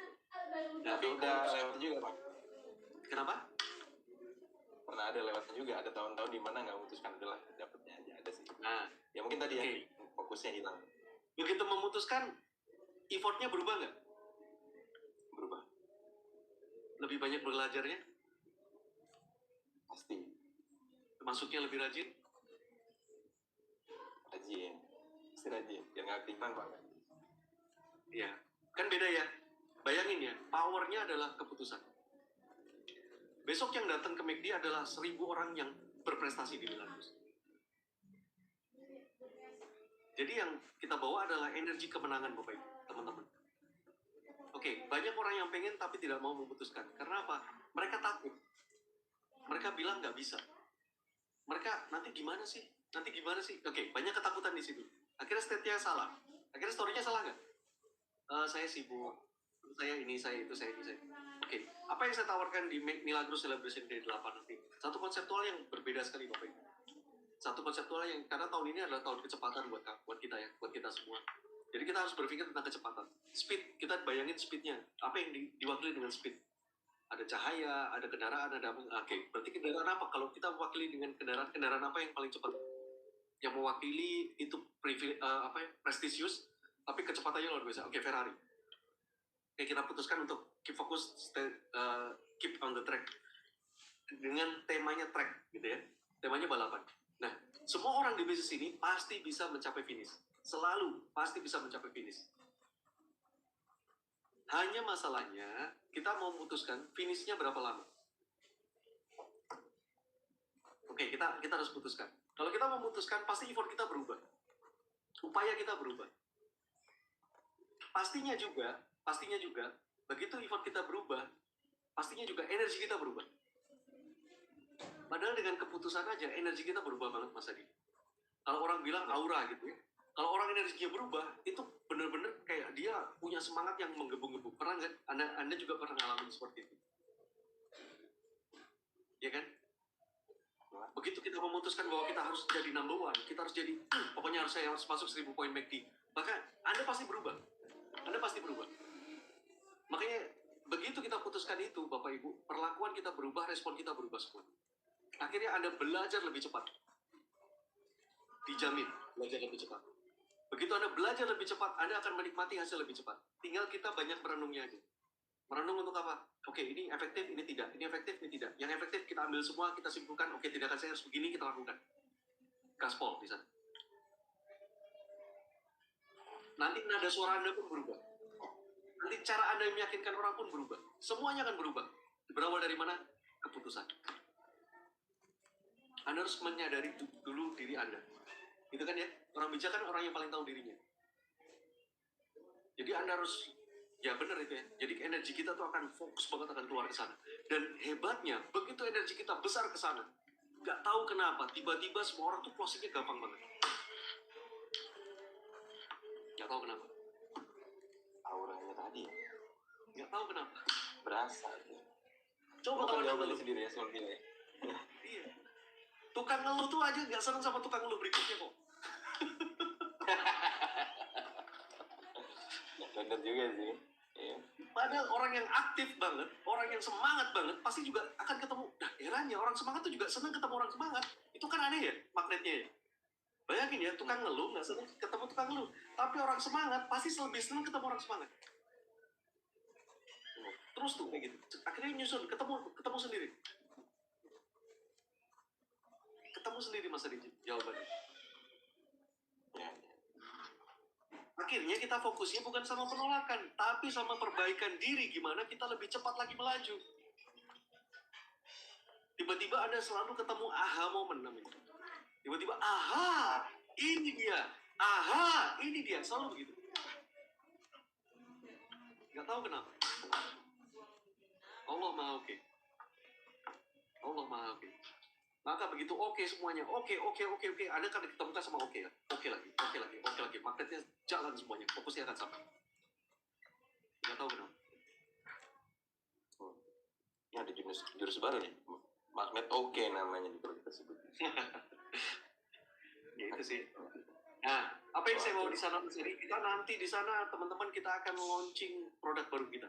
B: Tapi udah lewat juga Pak.
A: Kenapa?
B: Pernah ada lewatnya juga, ada tahun-tahun di mana nggak memutuskan, adalah dapetnya aja ada sih.
A: Nah,
B: ya mungkin tadi ya fokusnya hilang.
A: Begitu memutuskan, effortnya berubah nggak?
B: Berubah.
A: Lebih banyak belajarnya?
B: Pasti.
A: Masuknya lebih rajin?
B: Rajin. Pasti rajin. Biar nggak ketimpan Pak.
A: Iya. Kan beda ya. Bayangin ya, powernya adalah keputusan. Besok yang datang ke McD adalah 1.000 orang yang berprestasi di Milagros. Jadi yang kita bawa adalah energi kemenangan Bapak Ibu, teman-teman. Oke, banyak orang yang pengen tapi tidak mau memutuskan. Karena apa? Mereka takut. Mereka bilang nggak bisa. Mereka, nanti gimana sih? Oke, banyak ketakutan di situ. Akhirnya state-nya salah. Akhirnya story-nya salah nggak? Saya sibuk. Saya ini, saya itu, saya ini, saya. Oke, apa yang saya tawarkan di Milagros Celebration Day 8 nanti? Satu konseptual yang berbeda sekali Bapak Ibu. Satu konseptual yang, karena tahun ini adalah tahun kecepatan buat kita ya, buat kita semua. Jadi kita harus berpikir tentang kecepatan. Speed, kita bayangin speednya. Apa yang diwakili dengan speed? Ada cahaya, ada kendaraan, ada apa? Oke, berarti kendaraan apa? Kalau kita mewakili dengan kendaraan apa yang paling cepat? Yang mewakili itu prestisius, tapi kecepatannya luar biasa. Oke, Ferrari. Oke, kita putuskan untuk keep fokus, keep on the track. Dengan temanya track, gitu ya. Temanya balapan. Nah, semua orang di bisnis ini pasti bisa mencapai finish. Selalu pasti bisa mencapai finish. Hanya masalahnya, kita mau memutuskan finishnya berapa lama. Oke, kita harus putuskan. Kalau kita memutuskan, pasti effort kita berubah. Upaya kita berubah. Pastinya juga, begitu effort kita berubah, pastinya juga energi kita berubah. Padahal dengan keputusan aja, energi kita berubah banget Mas Adi. Kalau orang bilang aura gitu ya, Kalau orang energinya berubah, itu benar-benar kayak dia punya semangat yang menggebu-gebu. Pernah nggak? Anda juga pernah ngalamin seperti itu, ya kan? Begitu kita memutuskan bahwa kita harus jadi number one, kita harus jadi, pokoknya saya harus masuk 1000 poin MACD. Maka Anda pasti berubah. Anda pasti berubah. Makanya begitu kita putuskan itu, Bapak Ibu, perlakuan kita berubah, respon kita berubah semua. Akhirnya Anda belajar lebih cepat. Dijamin, belajar lebih cepat. Begitu Anda belajar lebih cepat, Anda akan menikmati hasil lebih cepat. Tinggal kita banyak merenungnya aja. Merenung untuk apa? Oke, ini efektif, ini tidak. Ini efektif, ini tidak. Yang efektif kita ambil semua, kita simpulkan. Oke, tindakan saya harus begini, kita lakukan. Gaspol di sana. Nanti nada suara Anda pun berubah. Nanti cara Anda meyakinkan orang pun berubah. Semuanya akan berubah. Berawal dari mana? Keputusan. Anda harus menyadari dulu diri Anda. Itu kan ya, orang bijak kan orang yang paling tahu dirinya. Jadi Anda harus, ya benar itu ya. Jadi energi kita tuh akan fokus banget akan keluar ke sana. Dan hebatnya, begitu energi kita besar ke sana, nggak tahu kenapa, tiba-tiba semua orang tuh closingnya gampang banget. Nggak tahu kenapa.
B: Auranya tadi ya.
A: Nggak tahu kenapa.
B: Berasa.
A: Coba kalau Anda
B: jawabannya
A: ngeluh.
B: sendiri ya soal ya.
A: Iya. Tukang ngeluh tuh aja nggak seneng sama tukang ngeluh berikutnya kok.
B: Bener juga sih. Iya.
A: Padahal orang yang aktif banget, orang yang semangat banget, pasti juga akan ketemu. Nah, herannya orang semangat tuh juga senang ketemu orang semangat. Itu kan aneh ya, magnetnya ya. Bayangin ya, tukang ngeluh nggak senang ketemu tukang ngeluh. Tapi orang semangat pasti lebih senang ketemu orang semangat. Terus tuh kayak gitu. Akhirnya nyusun, ketemu sendiri. Ketemu sendiri Mas Riji, jawabannya.
B: Ya.
A: Akhirnya kita fokusnya bukan sama penolakan, tapi sama perbaikan diri, gimana kita lebih cepat lagi melaju. Tiba-tiba Anda selalu ketemu aha momen namanya. Tiba-tiba aha, ini dia. Aha, ini dia. Selalu begitu. Gak tahu kenapa. Allah Maha Oke. Allah Maha Oke. Maka begitu oke semuanya, oke. Anda akan ditemukan sama oke lagi. Magnetnya jalan semuanya, fokusnya akan sama. Gak tahu kenapa.
B: Ini ada jurus baru nih. Magnet oke namanya kalau kita sebut.
A: Ya itu sih. Nah, apa yang saya mau di sana Mas Eri? Kita nanti di sana teman-teman kita akan launching produk baru kita.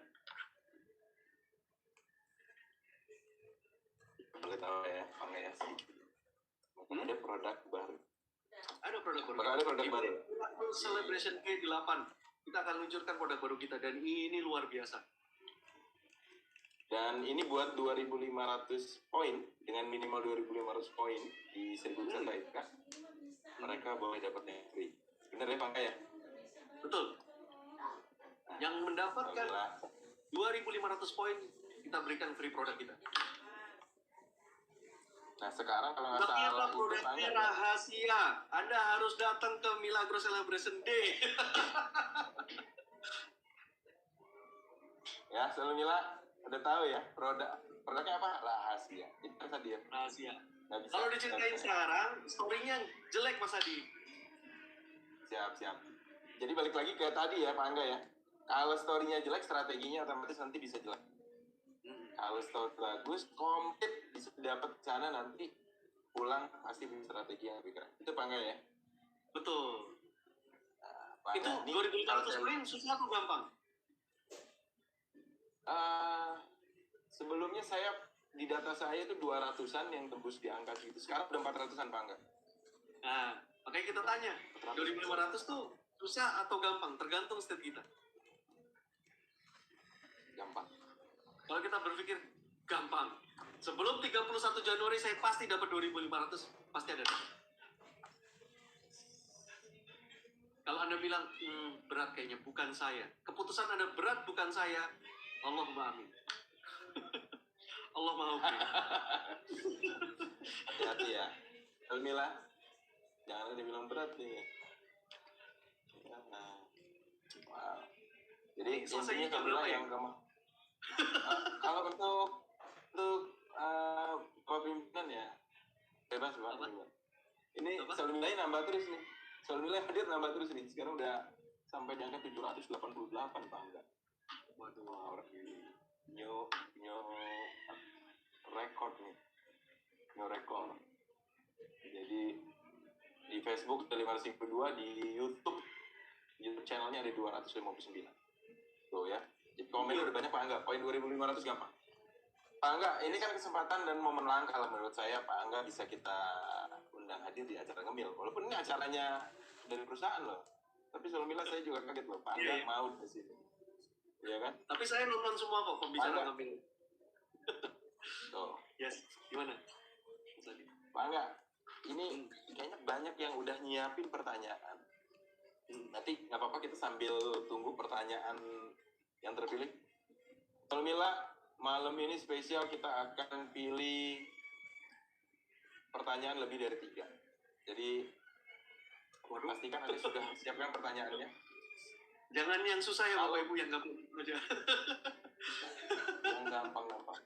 B: Boleh tahu ya, panggil ya sih. Ada produk baru.
A: Ada produk baru.
B: Bakal ada produk baru.
A: Celebration K8. Kita akan luncurkan produk baru kita dan ini luar biasa.
B: Dan ini buat 2.500 poin dengan minimal 2.500 poin di 1.000 peserta IFK. Mereka boleh dapatnya free. Bener ya Pak ya?
A: Betul. Yang mendapatkan 2.500 poin kita berikan free produk kita.
B: Nah sekarang kalau nggak
A: Tapi apa
B: salah
A: produknya rahasia? Anda harus datang ke Milagro Celebration Day.
B: Ya, selalu Mila udah tahu ya produknya apa? Rahasia. Itu tadi ya.
A: Rahasia.
B: Nggak bisa.
A: Kalau diceritain sekarang, story-nya jelek Mas Adi.
B: Siap. Jadi balik lagi ke tadi ya Pak Angga ya. Kalau story-nya jelek, strateginya otomatis nanti bisa jelek. Kalau story bagus, komplit bisa dapat sana nanti pulang pasti punya strategi yang lebih keren. Itu Pak Angga ya.
A: Betul.
B: Pak
A: Itu
B: Angga,
A: 2.500 poin susah atau gampang?
B: Sebelumnya saya di data saya itu 200-an yang tembus di angka segitu. Sekarang udah 400-an Pak Angga.
A: Nah, makanya kita tanya, 2.500 tuh susah atau gampang? Tergantung state kita.
B: Gampang.
A: Kalau kita berpikir gampang, sebelum 31 Januari saya pasti dapat 2.500, pasti ada. Kalau Anda bilang, berat kayaknya, bukan saya. Keputusan Anda berat, bukan saya. Allahumma amin. Allah Maha Oke.
B: Hati-hati ya. Almila, jangan ada bilang berat nih. Wow. Jadi
A: selesainya
B: intinya
A: jam berapa ya?
B: yang kamu kalau untuk kepemimpinan ya bebas Pak. Ini Almila nambah terus nih. Soalnya hadir nambah terus nih. Sekarang udah sampai di angka 788 Pak Angga.
A: Waduh.
B: Wah, orang ini new record nih. New record. Jadi di Facebook ada 552, di YouTube channelnya ada 259. Tuh ya. Jadi komennya udah banyak Pak Angga. Poin 2.500 gampang. Pak Angga, ini kan kesempatan dan momen langka lah menurut saya. Pak Angga bisa kita undang hadir di acara Ngemil. Walaupun ini acaranya dari perusahaan loh. Tapi Solmila saya juga kaget loh. Pak Angga mau di sini. Iya kan?
A: Tapi saya nonton semua kok pembicaraan Ngemil.
B: Tuh.
A: Yes, gimana?
B: Pak Angga, ini kayaknya banyak yang udah nyiapin pertanyaan. Nanti nggak apa-apa kita sambil tunggu pertanyaan yang terpilih. Solmila, malam ini spesial kita akan pilih pertanyaan lebih dari 3. Jadi pastikan Anda sudah siapkan pertanyaannya.
A: Jangan yang susah ya Bapak Ibu, yang gampang aja.
B: Yang gampang-gampang.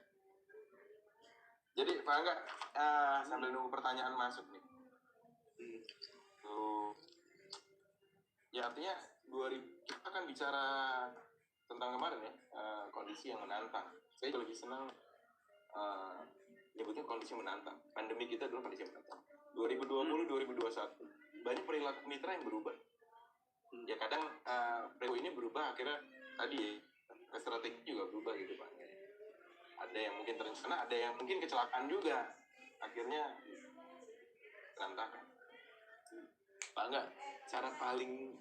B: Jadi Pak Angga, sambil nunggu pertanyaan masuk nih. Ya artinya kita akan bicara tentang kemarin ya, kondisi yang menantang. Saya lebih senang nyebutnya kondisi menantang. Pandemi kita dulu kondisi menantang. 2020-2021 banyak perilaku mitra yang berubah. Ya kadang perilaku ini berubah, akhirnya tadi strategi juga berubah gitu Pak. Ada yang mungkin terencana, ada yang mungkin kecelakaan juga. Akhirnya berantakan. Pak enggak, cara paling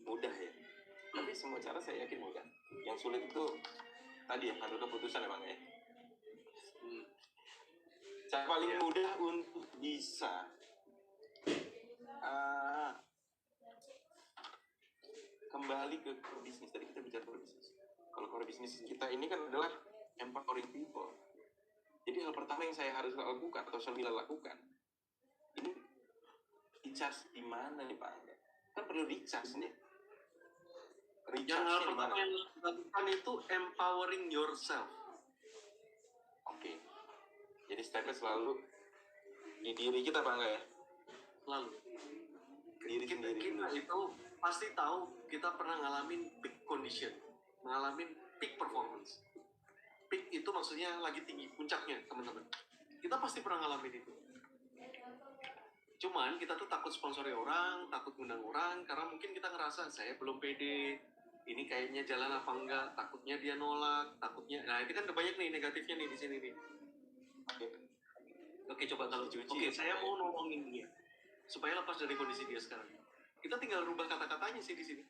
B: mudah ya. Tapi semua cara saya yakin mudah. Yang sulit itu tadi ya, ambil keputusan ya Bang ya. Cara paling mudah untuk bisa kembali ke core business. Tadi kita bicara core business. Kalau core business kita ini kan adalah empowering people. Jadi hal pertama yang saya harus lakukan atau Solmila lakukan, ini recharge di mana nih Pak? Kan perlu recharge nih.
A: Yang hal pertama yang dilakukan itu empowering yourself.
B: Oke. Jadi stepnya selalu di diri kita Pak ya?
A: Selalu.
B: Diri sendiri.
A: Kita itu pasti tahu kita pernah ngalamin peak condition, ngalamin peak performance. Peak itu maksudnya lagi tinggi, puncaknya teman-teman. Kita pasti pernah ngalamin itu. Cuman kita tuh takut sponsori orang, takut ngundang orang, karena mungkin kita ngerasa saya belum pede, ini kayaknya jalan apa enggak, takutnya dia nolak, takutnya, nah itu kan banyak nih negatifnya nih di sini nih. Oke, coba kalau saya mau nolongin dia supaya lepas dari kondisi dia sekarang. Kita tinggal rubah kata-katanya sih di sini.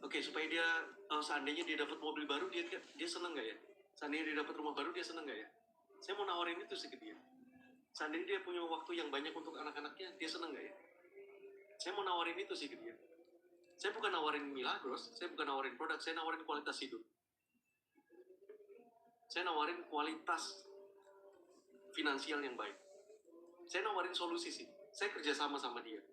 A: Oke, supaya dia seandainya dia dapat mobil baru, dia seneng nggak ya? Seandainya dia dapat rumah baru, dia seneng nggak ya? Saya mau nawarin itu sih ke dia. Seandainya dia punya waktu yang banyak untuk anak-anaknya, dia seneng nggak ya? Saya mau nawarin itu sih ke dia. Saya bukan nawarin Milagros, saya bukan nawarin produk, saya nawarin kualitas hidup. Saya nawarin kualitas finansial yang baik. Saya nawarin solusi sih. Saya kerja sama dia.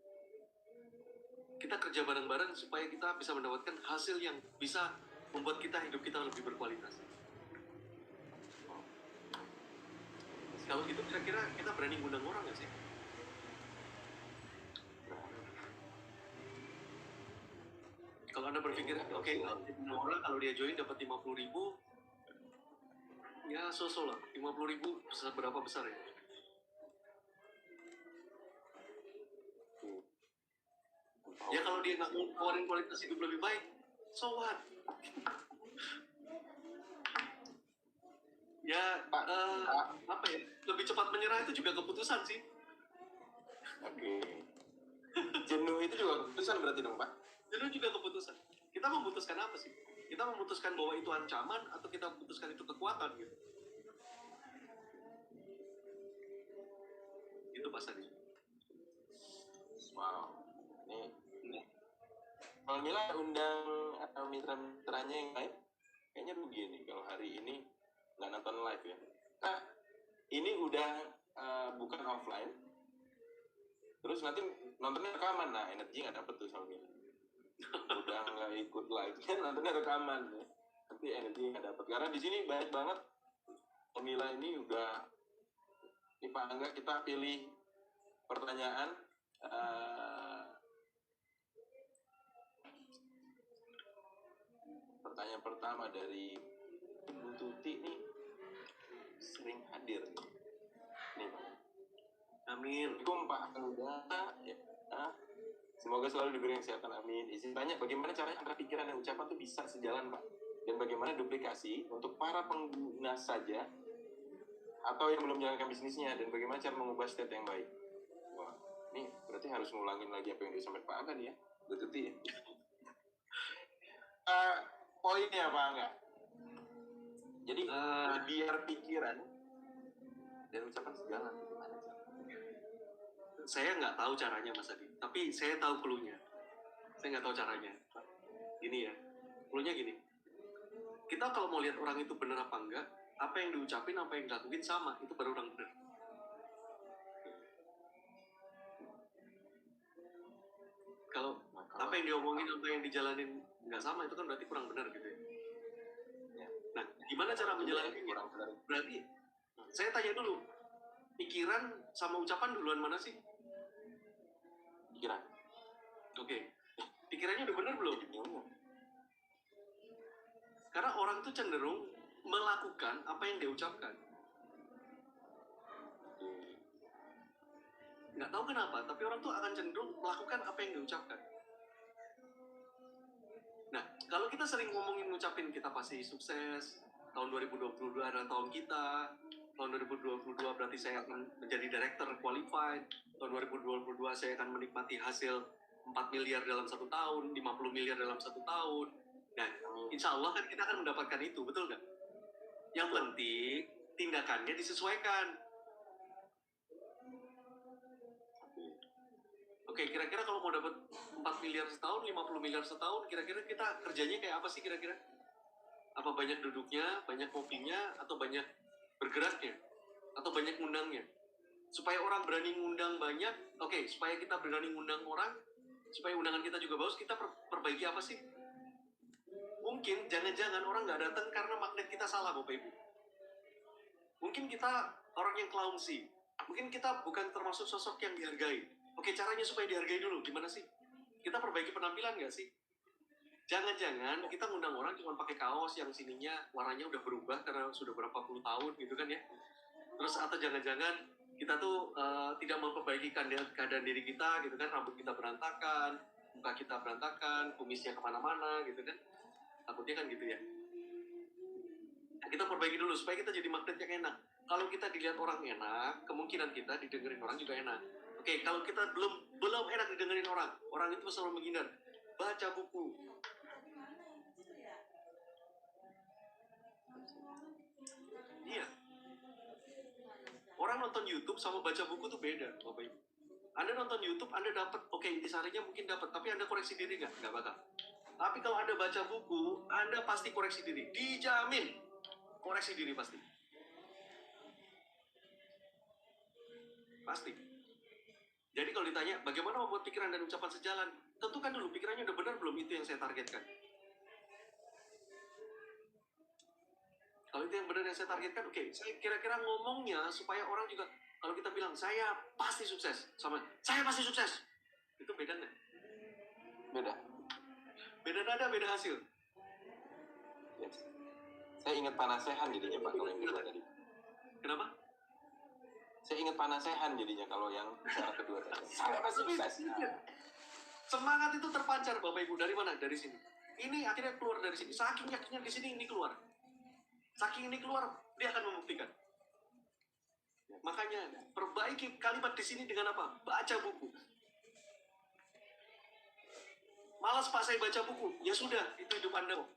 A: Kita kerja bareng-bareng supaya kita bisa mendapatkan hasil yang bisa membuat hidup kita lebih berkualitas. Kalau gitu kira-kira kita berani ngundang orang nggak sih? Kalau Anda berpikir, oke, orang kalau dia join dapat 50.000, ya so-so lah. 50.000 seberapa besar ya? Ya kalau dia nggak mau keluarin kualitas hidup lebih baik, so what? Ya, apa ya? Lebih cepat menyerah itu juga keputusan sih.
B: Oke. Jenuh itu juga keputusan berarti dong Pak?
A: Jenuh juga keputusan. Kita memutuskan apa sih? Kita memutuskan bahwa itu ancaman atau kita memutuskan itu kekuatan gitu? Itu Pak Sadi.
B: Wow. Ini kalau Mila undang mitra-mitranya yang lain, kayaknya rugi nih kalau hari ini nggak nonton live ya. Nah, ini udah bukan offline, terus nanti nontonnya rekaman, nah energi nggak dapet tuh sama Mila. Udah nggak ikut live, kan nontonnya rekaman ya. Nanti energi nggak dapet, karena di sini banyak banget Mila ini udah, ini Pak Angga kita pilih pertanyaan pertanyaan pertama dari Ibu Tuti nih, sering hadir nih Pak.
A: Amin.
B: Assalamualaikum Pak Angga. Ya. Semoga selalu diberi kesehatan, amin. Izin tanya, bagaimana caranya antara pikiran dan ucapan itu bisa sejalan Pak? Dan bagaimana duplikasi untuk para pengguna saja atau yang belum menjalankan bisnisnya, dan bagaimana cara mengubah state yang baik? Wah, ini berarti harus ngulangin lagi apa yang disampaikan Pak Angga nih ya, Bu Tuti ya. Poinnya Pak Angga. Jadi biar pikiran dan ucapan sejalan.
A: Saya nggak tahu caranya Mas Adi, tapi saya tahu clue-nya. Saya nggak tahu caranya. Gini ya, clue-nya gini. Kita kalau mau lihat orang itu benar apa enggak, apa yang diucapin, apa yang dilakuin sama, itu baru orang benar. Kalau apa yang diomongin, apa yang dijalanin nggak sama, itu kan berarti kurang benar gitu ya. Nah, gimana cara menjalankannya? Berarti saya tanya dulu, pikiran sama ucapan duluan mana sih?
B: Pikiran.
A: Oke. Pikirannya udah benar belum? Karena orang tuh cenderung melakukan apa yang dia ucapkan. Nggak tahu kenapa, tapi orang tuh akan cenderung melakukan apa yang dia ucapkan. Nah, kalau kita sering ngomongin ngucapin kita pasti sukses, tahun 2022 adalah tahun kita, tahun 2022 berarti saya akan menjadi director qualified, tahun 2022 saya akan menikmati hasil 4 miliar dalam 1 tahun, 50 miliar dalam 1 tahun. Nah, insya Allah kan kita akan mendapatkan itu, betul nggak? Yang penting, tindakannya disesuaikan. Oke, kira-kira kalau mau dapat 4 miliar setahun, 50 miliar setahun, kira-kira kita kerjanya kayak apa sih kira-kira? Apa banyak duduknya, banyak kopinya, atau banyak bergeraknya? Atau banyak ngundangnya? Supaya orang berani ngundang banyak, oke, supaya kita berani ngundang orang, supaya undangan kita juga bagus, kita perbaiki apa sih? Mungkin, jangan-jangan orang nggak datang karena magnet kita salah, Bapak Ibu. Mungkin kita orang yang clumsy. Mungkin kita bukan termasuk sosok yang dihargai. Oke, caranya supaya dihargai dulu, gimana sih? Kita perbaiki penampilan nggak sih? Jangan-jangan kita ngundang orang cuma pakai kaos yang sininya warnanya udah berubah karena sudah berapa puluh tahun gitu kan ya. Terus atau jangan-jangan kita tuh tidak memperbaiki keadaan diri kita gitu kan, rambut kita berantakan, muka kita berantakan, kumisnya kemana-mana gitu kan. Takutnya kan gitu ya. Nah, kita perbaiki dulu supaya kita jadi magnet yang enak. Kalau kita dilihat orang enak, kemungkinan kita didengerin orang juga enak. Oke, kalau kita belum enak didengerin orang itu selalu menghindar. Baca buku. Iya. Orang nonton YouTube sama baca buku tuh beda, Bapak Ibu. Anda nonton YouTube, Anda dapat, oke, intisarinya mungkin dapat, tapi Anda koreksi diri nggak? Nggak bakal. Tapi kalau Anda baca buku, Anda pasti koreksi diri. Dijamin. Koreksi diri pasti. Pasti. Jadi kalau ditanya, bagaimana membuat pikiran dan ucapan sejalan? Tentukan dulu, pikirannya udah benar belum itu yang saya targetkan. Kalau itu yang benar yang saya targetkan, oke. Saya kira-kira ngomongnya supaya orang juga, kalau kita bilang, saya pasti sukses. Sama, saya pasti sukses. Itu beda nggak?
B: Beda.
A: Beda nada, beda hasil.
B: Yes. Saya ingat panasehan jadinya Pak kalau yang kedua tadi.
A: Kenapa?
B: Saya ingat panasehan jadinya kalau yang cara kedua tadi. Saya pasti sukses.
A: Semangat itu terpancar Bapak Ibu dari mana? Dari sini. Ini akhirnya keluar dari sini. Saking yakinnya di sini ini keluar. Saking ini keluar, dia akan membuktikan. Makanya perbaiki kalimat di sini dengan apa? Baca buku. Malas Pak saya baca buku. Ya sudah, itu hidup Anda kok.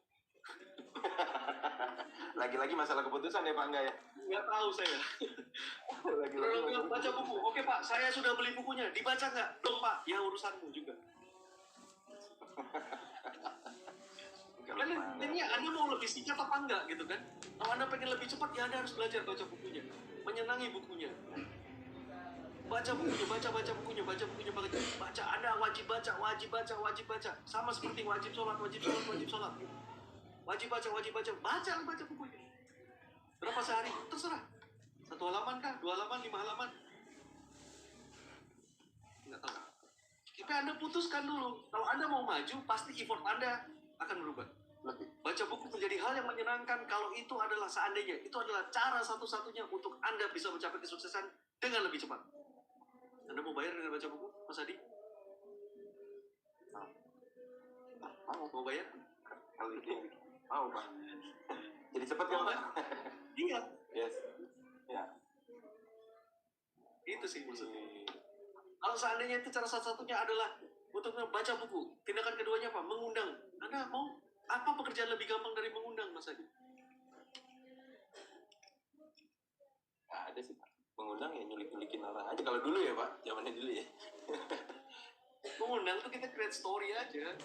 B: Lagi-lagi masalah keputusan ya Pak Angga ya?
A: Nggak tahu saya. Lagi-lagi baca buku. Oke Pak, saya sudah beli bukunya. Dibaca nggak? Belum Pak. Ya urusanmu juga. Kan intinya Anda mau lebih singkat apa enggak gitu kan? Kalau Anda pengen lebih cepat, ya Anda harus belajar baca bukunya. Menyenangi bukunya. Baca bukunya, baca bukunya. Baca, Anda wajib baca. Sama seperti wajib sholat. Wajib baca bukunya. Berapa sehari? Terserah. 1 halaman kah? 2 halaman, 5 halaman. nggak tahu. Tapi Anda putuskan dulu. Kalau Anda mau maju, pasti effort Anda akan berubah. Baca buku menjadi hal yang menyenangkan kalau itu adalah seandainya. Itu adalah cara satu-satunya untuk Anda bisa mencapai kesuksesan dengan lebih cepat. Anda mau bayar dengan baca buku, Mas Adi? Mau bayar?
B: Kalau ini mau Pak. Jadi cepat kan Pak?
A: Iya.
B: Yes. Ya.
A: Itu sih maksudnya. Kalau seandainya itu cara satu-satunya adalah untuk membaca buku, tindakan keduanya apa? Mengundang. Anda mau apa pekerjaan lebih gampang dari mengundang, Mas Adi?
B: Nggak ada sih Pak. Mengundang ya nyulik-nyulikin orang aja. Kalau dulu ya Pak, zamannya dulu ya.
A: Mengundang tuh kita create story aja.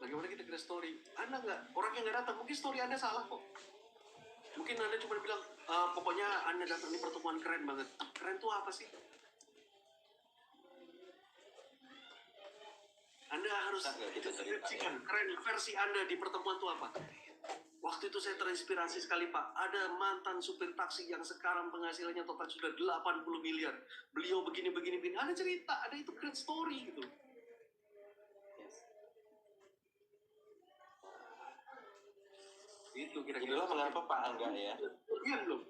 A: Bagaimana kita create story? Anda nggak, orang yang nggak datang, mungkin story Anda salah kok. Mungkin Anda cuma bilang, pokoknya Anda datang di pertemuan keren banget. Keren tuh apa sih? Anda harus deskripsikan keren versi Anda di pertemuan itu apa. Waktu itu saya terinspirasi sekali Pak. Ada mantan supir taksi yang sekarang penghasilannya total sudah 80 miliar. Beliau begini-begini. Anda cerita, ada itu great story gitu. Itu kira-kira.
B: Inilah mengapa Pak Angga ya.
A: Iya belum?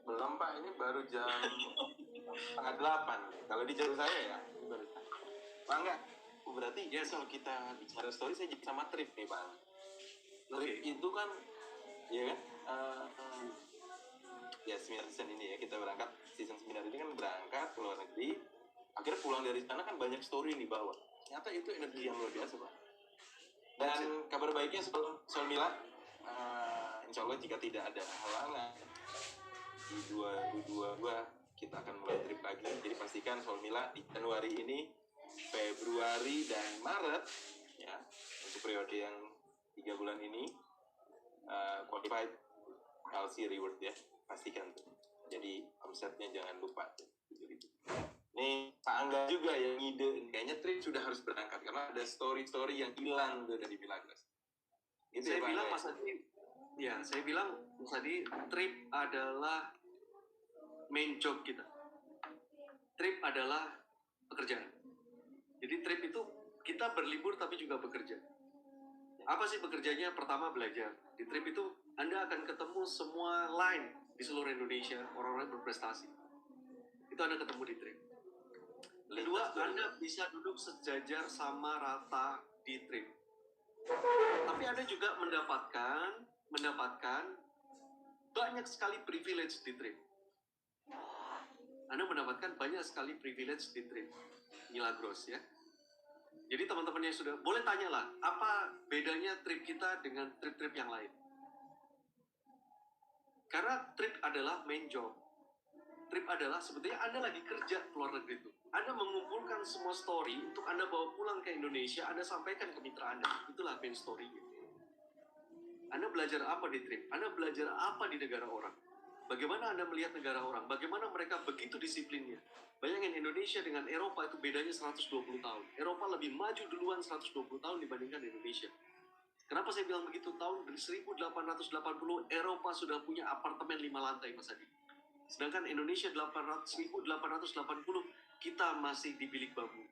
B: Belum Pak, ini baru jam 7:30. Kalau di jalur saya ya. Pak Angga, berarti ya kalau kita bicara story saya jadi sama trip nih Pak. Trip itu kan, ya kan, ya seminar season ini ya, kita berangkat, season seminar ini kan berangkat ke luar negeri, akhirnya pulang dari sana kan banyak story nih bawah. Ternyata itu energi yang luar biasa Pak. Dan kabar baiknya soal Mila, insya Allah jika tidak ada halangan, di 2022 kita akan mulai trip lagi. Jadi pastikan soal Mila di Januari ini, Februari dan Maret ya, untuk periode yang 3 bulan ini qualified LC reward ya, pastikan tuh. Jadi omsetnya jangan lupa. Nih Pak Angga juga yang ngide, kayaknya trip sudah harus berangkat karena ada story-story yang hilang tuh dari Milagros.
A: Gitu saya ya, bilang Mas Adi, ya saya bilang Mas Adi, trip adalah main job kita. Trip adalah pekerjaan. Jadi trip itu kita berlibur tapi juga bekerja. Apa sih bekerjanya? Pertama belajar. Di trip itu Anda akan ketemu semua line di seluruh Indonesia, orang-orang berprestasi. Itu Anda ketemu di trip. Kedua, Anda bisa duduk sejajar sama rata di trip. Tapi Anda juga mendapatkan banyak sekali privilege di trip. Anda mendapatkan banyak sekali privilege di trip. Milagros ya. Jadi teman-teman yang sudah, boleh tanyalah, apa bedanya trip kita dengan trip-trip yang lain? Karena trip adalah main job. Trip adalah sebetulnya Anda lagi kerja ke luar negeri itu. Anda mengumpulkan semua story untuk Anda bawa pulang ke Indonesia, Anda sampaikan ke mitra Anda. Itulah main story. Anda belajar apa di trip? Anda belajar apa di negara orang? Bagaimana Anda melihat negara orang? Bagaimana mereka begitu disiplinnya? Bayangin Indonesia dengan Eropa itu bedanya 120 tahun. Eropa lebih maju duluan 120 tahun dibandingkan Indonesia. Kenapa saya bilang begitu? Tahun 1880 Eropa sudah punya apartemen 5 lantai, Mas Adi. Sedangkan Indonesia 1880 kita masih di bilik bambu.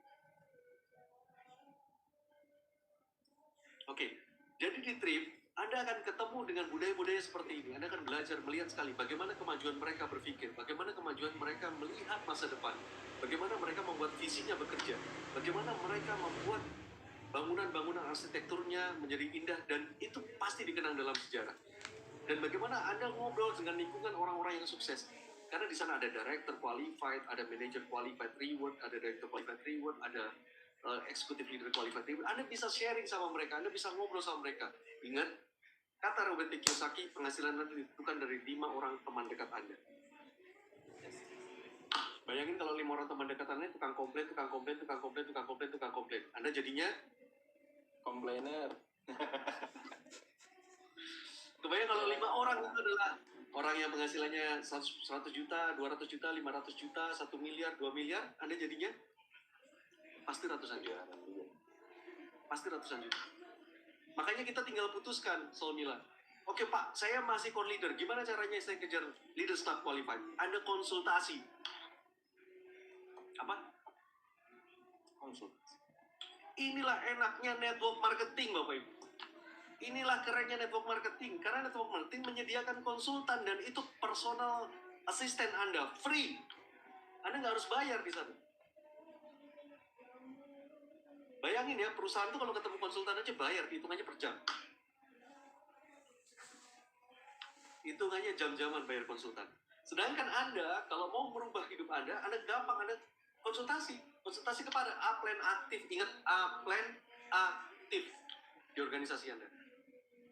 A: Oke, jadi di trip Anda akan ketemu dengan budaya-budaya seperti ini. Anda akan belajar melihat sekali bagaimana kemajuan mereka berpikir, bagaimana kemajuan mereka melihat masa depan, bagaimana mereka membuat visinya bekerja, bagaimana mereka membuat bangunan-bangunan arsitekturnya menjadi indah dan itu pasti dikenang dalam sejarah. Dan bagaimana Anda ngobrol dengan lingkungan orang-orang yang sukses. Karena di sana ada director qualified, ada manager qualified reward, ada director qualified reward, ada executive leader qualified reward. Anda bisa sharing sama mereka, Anda bisa ngobrol sama mereka. Ingat, kata Robert T. Kiyosaki, penghasilan Anda ditentukan dari 5 orang teman dekat Anda. Bayangin kalau 5 orang teman dekat Anda tukang komplain. Anda jadinya
B: komplainer.
A: Kebayang kalau 5 orang itu adalah orang yang penghasilannya 100 juta, 200 juta, 500 juta, 1 miliar, 2 miliar, Anda jadinya pasti ratusan juta. Pasti ratusan juta. Makanya kita tinggal putuskan, Soul Mila. Oke Pak, saya masih core leader. Gimana caranya saya kejar leaders not qualified? Anda konsultasi. Apa?
B: Konsultasi.
A: Inilah enaknya network marketing, Bapak Ibu. Inilah kerennya network marketing. Karena network marketing menyediakan konsultan dan itu personal assistant Anda, free. Anda nggak harus bayar di sana. Bayangin ya, perusahaan itu kalau ketemu konsultan aja bayar, hitungannya per jam. Hitungannya jam-jaman bayar konsultan. Sedangkan Anda, kalau mau merubah hidup Anda gampang, Anda konsultasi. Konsultasi kepada upline aktif. Ingat, upline aktif di organisasi Anda.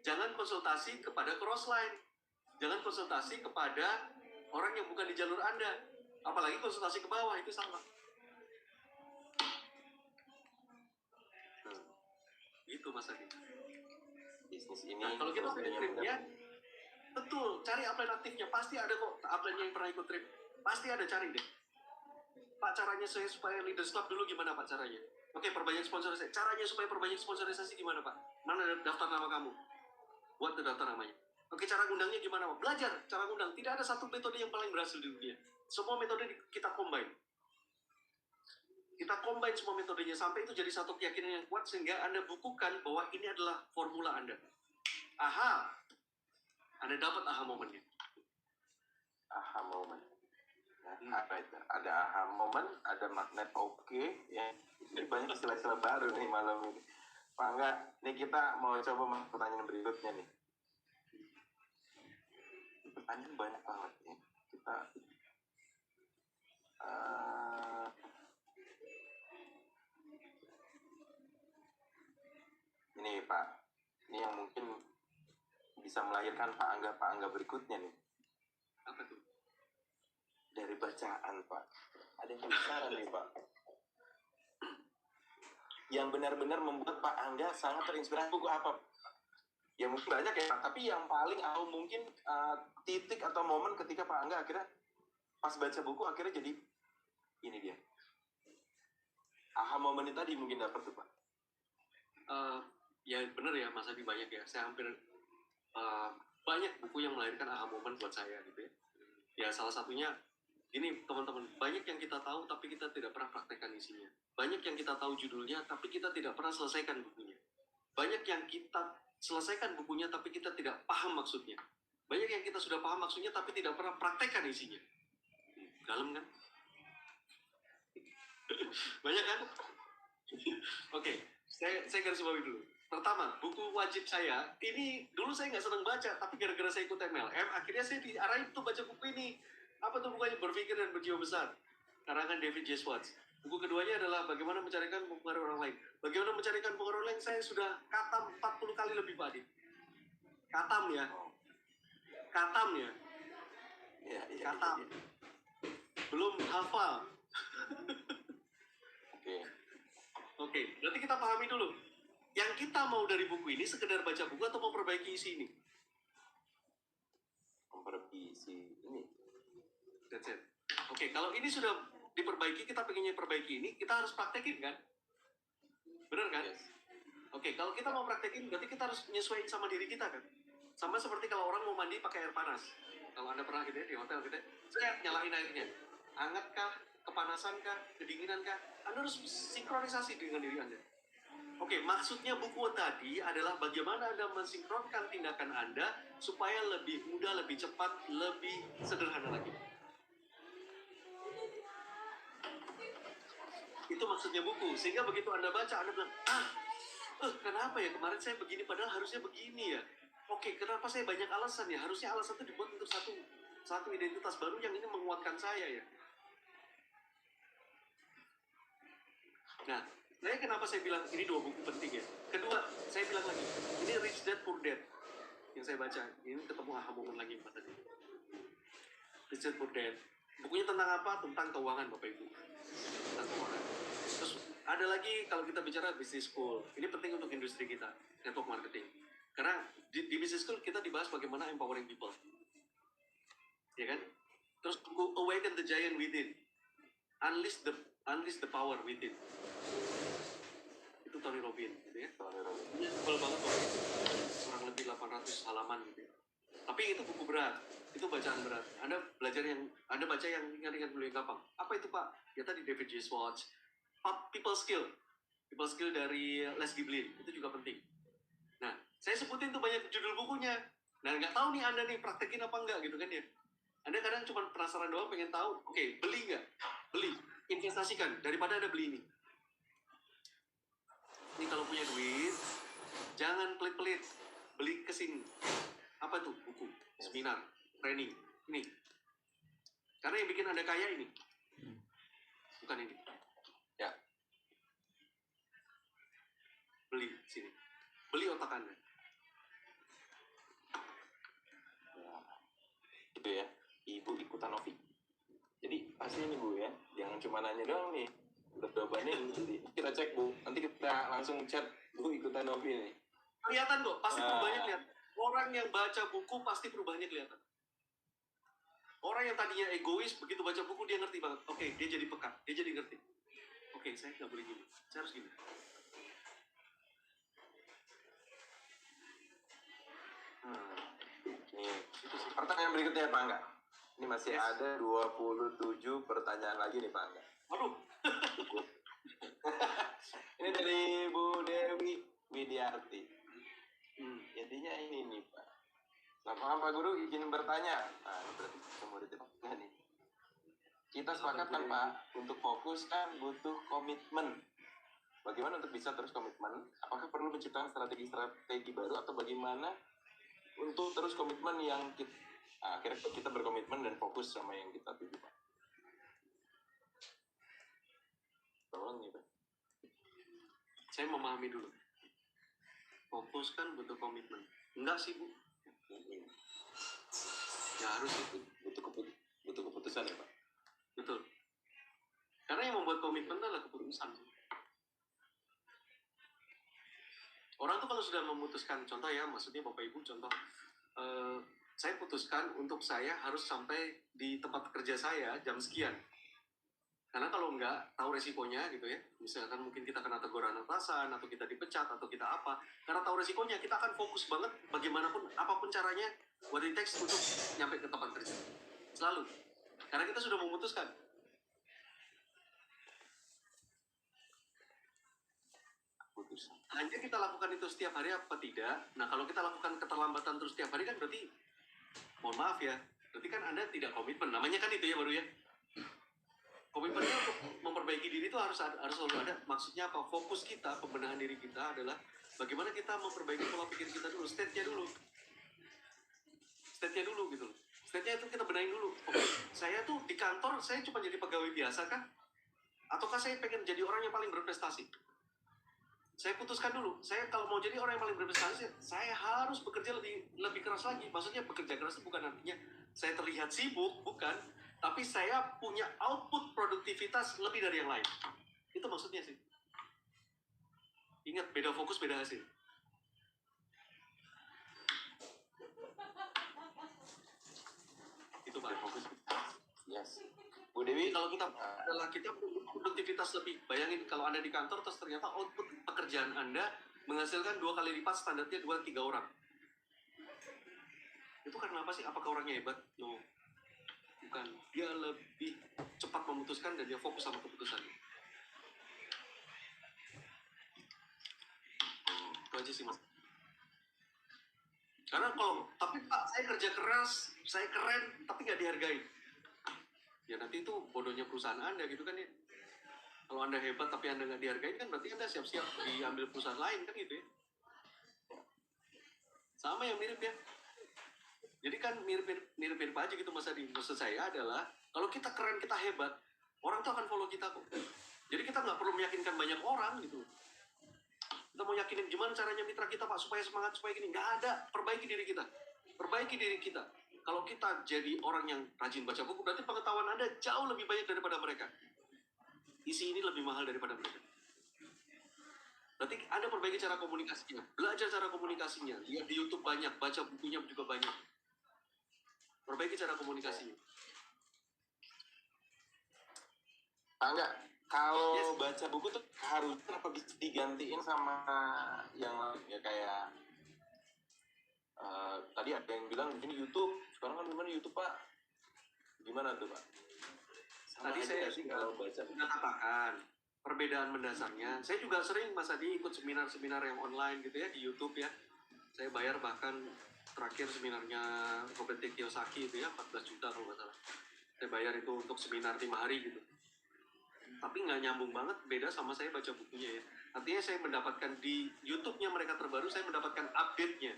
A: Jangan konsultasi kepada crossline. Jangan konsultasi kepada orang yang bukan di jalur Anda. Apalagi konsultasi ke bawah, itu salah. Gitu Mas Adi.
B: Bisnis ini
A: Nah, kalau kita punya tripnya, betul, cari upline aktifnya. Pasti ada kok upline yang pernah ikut trip. Pasti ada, cari deh. Pak, caranya saya supaya Leaders Club dulu gimana Pak caranya? Oke, perbanyak sponsorisasi. Caranya supaya perbanyak sponsorisasi gimana Pak? Mana daftar nama kamu? Buat daftar namanya. Oke, cara ngundangnya gimana Pak? Belajar cara ngundang. Tidak ada satu metode yang paling berhasil di dunia. Semua metode kita combine. Kita combine semua metodenya sampai itu jadi satu keyakinan yang kuat sehingga Anda bukukan bahwa ini adalah formula Anda. Aha. Anda dapat aha momennya.
B: Aha moment. Apa itu? Ada aha moment, ada magnet oke, ya. Ini banyak istilah-istilah baru nih malam ini. Pak Angga, ini kita mau coba pertanyaan berikutnya nih. Pertanyaan banyak banget ya. Kita ini Pak, ini yang mungkin bisa melahirkan Pak Angga berikutnya nih.
A: Apa tuh?
B: Dari bacaan Pak, ada yang penasaran nih Pak, yang benar-benar membuat Pak Angga sangat terinspirasi. Buku apa? Ya mungkin banyak ya Pak, tapi yang paling atau mungkin titik atau momen ketika Pak Angga akhirnya pas baca buku akhirnya jadi ini dia. Aha momen itu tadi mungkin dapat tuh Pak.
A: Ya benar ya Mas Adi, banyak ya. Saya hampir banyak buku yang melahirkan aha momen buat saya gitu ya. Ya salah satunya ini teman-teman, banyak yang kita tahu tapi kita tidak pernah praktekkan isinya. Banyak yang kita tahu judulnya tapi kita tidak pernah selesaikan bukunya. Banyak yang kita selesaikan bukunya tapi kita tidak paham maksudnya. Banyak yang kita sudah paham maksudnya tapi tidak pernah praktekkan isinya. Dalam kan? Banyak kan? Oke, saya garis bawahi dulu. Pertama, buku wajib saya, ini dulu saya nggak senang baca, tapi gara-gara saya ikut MLM, akhirnya saya diarahin tuh baca buku ini. Apa tuh bukunya? Berpikir dan Berjiwa Besar, karangan David J. Schwartz. Buku keduanya adalah Bagaimana Mencarikan Pengaruh Orang Lain. Bagaimana Mencarikan Pengaruh Orang Lain, saya sudah katam 40 kali lebih, Pak Adi. Katam ya. Katam ya. Katam. Belum hafal. Oke, berarti kita pahami dulu. Yang kita mau dari buku ini sekedar baca buku atau memperbaiki isi ini?
B: Memperbaiki isi ini.
A: That's it. Oke, kalau ini sudah diperbaiki, kita pengennya perbaiki ini, kita harus praktekin kan? Bener kan?
B: Yes.
A: Oke, kalau kita mau praktekin, berarti kita harus nyesuaiin sama diri kita kan? Sama seperti kalau orang mau mandi pakai air panas. Kalau Anda pernah gitu ya, di hotel gitu ya, saya nyalain airnya. Hangatkah? Kepanasankah? Kedinginankah? Anda harus sinkronisasi dengan diri Anda. Oke, maksudnya buku tadi adalah bagaimana Anda mensinkronkan tindakan Anda supaya lebih mudah, lebih cepat, lebih sederhana lagi. Itu maksudnya buku. Sehingga begitu Anda baca, Anda bilang, kenapa ya kemarin saya begini, padahal harusnya begini ya. Oke, kenapa saya banyak alasan ya? Harusnya alasan itu dibuat untuk satu identitas baru yang ini menguatkan saya ya. Nah, kenapa saya bilang ini dua buku penting ya? Kedua, saya bilang lagi, ini Rich Dad Poor Dad yang saya baca. Ini ketemu aha momen lagi Pak tadi. Rich Dad Poor Dad. Bukunya tentang apa? Tentang keuangan Bapak Ibu. Tentang keuangan. Terus ada lagi kalau kita bicara business school. Ini penting untuk industri kita, network marketing. Karena di business school kita dibahas bagaimana empowering people. Ya kan? Terus buku Awaken the Giant Within. Unleash the power within. Itu Tony Robbins gitu ya. Ini tebal banget kok. Kurang lebih 800 halaman gitu ya. Tapi itu buku berat. itu bacaan berat. Anda baca yang ringan-ringan dulu yang gampang. Apa itu Pak? Ya tadi David J. Schwartz. People skill dari Les Giblin itu juga penting. Nah, saya sebutin tuh banyak judul bukunya. Nah, nggak tahu nih Anda nih praktekin apa enggak gitu kan ya. Anda kadang cuma penasaran doang, pengen tahu. Oke, beli nggak? Beli. Investasikan daripada Anda beli ini. Ini kalau punya duit, jangan pelit-pelit. Beli ke sini. Apa tuh? Buku, seminar, training. Ini. Karena yang bikin Anda kaya ini. Bukan ini.
B: Ya.
A: Beli sini. Beli otak Anda.
B: Gitu ya, ibu ikutan Novi. Jadi pasti ini Bu ya, jangan cuma nanya doang nih. Udah jawabannya nanti kita cek Bu, nanti kita langsung chat Bu ikutan Novi nih.
A: Kelihatan kok, pasti perubahannya kelihatan. Orang yang baca buku pasti perubahannya kelihatan. Orang yang tadinya egois, begitu baca buku dia ngerti banget. Oke, dia jadi peka, dia jadi ngerti. Oke, saya nggak boleh gini, saya harus gini.
B: Nih, pertanyaan berikutnya Pak Angga. Ini masih ada 27 pertanyaan lagi nih Pak Angga.
A: Waduh.
B: Ini dari Bu Dewi Widiarti. Intinya ini nih Pak. Selamat malam Pak Guru, izin bertanya. Nah, ini berarti komoditasnya nih. Kita sepakat kan Pak, untuk fokus kan butuh komitmen. Bagaimana untuk bisa terus komitmen? Apakah perlu menciptakan strategi baru atau bagaimana untuk terus komitmen yang akhirnya kita berkomitmen dan fokus sama yang kita tuju Pak? Tolong nih Pak.
A: Saya memahami dulu. Fokus kan butuh komitmen. Enggak sih Bu. Ya harus itu.
B: Butuh keputusan ya Pak.
A: Betul. Karena yang membuat komitmen adalah keputusan. Orang tuh kalau sudah memutuskan, contoh ya, maksudnya Bapak Ibu, contoh, saya putuskan untuk saya harus sampai di tempat kerja saya jam sekian. Karena kalau enggak, tahu resikonya gitu ya, misalkan mungkin kita kena teguran atasan, atau kita dipecat, atau kita apa, karena tahu resikonya, kita akan fokus banget bagaimanapun, apapun caranya, what it takes untuk nyampe ke tempat kerja. Selalu. Karena kita sudah memutuskan. Hanya kita lakukan itu setiap hari apa tidak. Nah, kalau kita lakukan keterlambatan terus setiap hari kan berarti, mohon maaf ya, berarti kan Anda tidak komitmen. Namanya kan itu ya baru ya. Komitmennya untuk memperbaiki diri itu harus selalu ada. Maksudnya apa? Fokus kita, pembenahan diri kita adalah bagaimana kita memperbaiki pola pikir kita dulu, state-nya dulu gitu. State-nya itu kita benahin dulu. Oke, saya tuh di kantor, saya cuma jadi pegawai biasa kan? Ataukah saya pengen jadi orang yang paling berprestasi? Saya putuskan dulu, saya kalau mau jadi orang yang paling berprestasi, saya harus bekerja lebih keras lagi. Maksudnya bekerja keras itu bukan artinya saya terlihat sibuk, bukan. Tapi saya punya output produktivitas lebih dari yang lain. Itu maksudnya sih. Ingat, beda fokus, beda hasil. Itu Pak. Fokus.
B: Yes. Bu Dewi,
A: kalau kita adalah kita produktivitas lebih. Bayangin kalau Anda di kantor terus ternyata output pekerjaan Anda menghasilkan 2 kali lipat standarnya 2-3 orang. Itu karena apa sih? Apakah orangnya hebat? No. Bukan. Dia lebih cepat memutuskan dan dia fokus sama keputusannya. Itu aja sih Mas. Karena kalau, tapi Pak, saya kerja keras, saya keren, tapi nggak dihargai. Ya nanti itu bodohnya perusahaan Anda gitu kan ya. Kalau Anda hebat tapi Anda nggak dihargai kan berarti Anda siap-siap diambil perusahaan lain kan gitu ya. Sama yang mirip ya. Jadi kan mirip-mirip aja gitu Mas Adi. Maksud saya adalah kalau kita keren, kita hebat, orang tuh akan follow kita kok. Jadi kita nggak perlu meyakinkan banyak orang gitu. Kita mau yakinin gimana caranya mitra kita Pak supaya semangat, supaya gini. Nggak ada. Perbaiki diri kita. Perbaiki diri kita. Kalau kita jadi orang yang rajin baca buku, berarti pengetahuan Anda jauh lebih banyak daripada mereka. Isi ini lebih mahal daripada mereka. Berarti Anda perbaiki cara komunikasinya. Belajar cara komunikasinya. Lihat di YouTube banyak, baca bukunya juga banyak. Perbaiki cara komunikasinya.
B: Enggak, kalau baca buku tuh harus apa bisa digantiin sama yang lain ya kayak tadi ada yang bilang begini YouTube Sekarang kan gimana YouTube Pak? Gimana tuh Pak? Sama
A: Tadi
B: aja
A: saya
B: nggak sih kalau baca?
A: sudah katakan perbedaan mendasarnya. Saya juga sering Mas Adi ikut seminar-seminar yang online gitu ya di YouTube ya. Saya bayar bahkan terakhir seminarnya Robert T. Kiyosaki itu ya 14 juta kalau nggak salah. Saya bayar itu untuk seminar 5 hari gitu. Tapi nggak nyambung banget, beda sama saya baca bukunya ya. Artinya saya mendapatkan di YouTube-nya mereka terbaru, saya mendapatkan update-nya.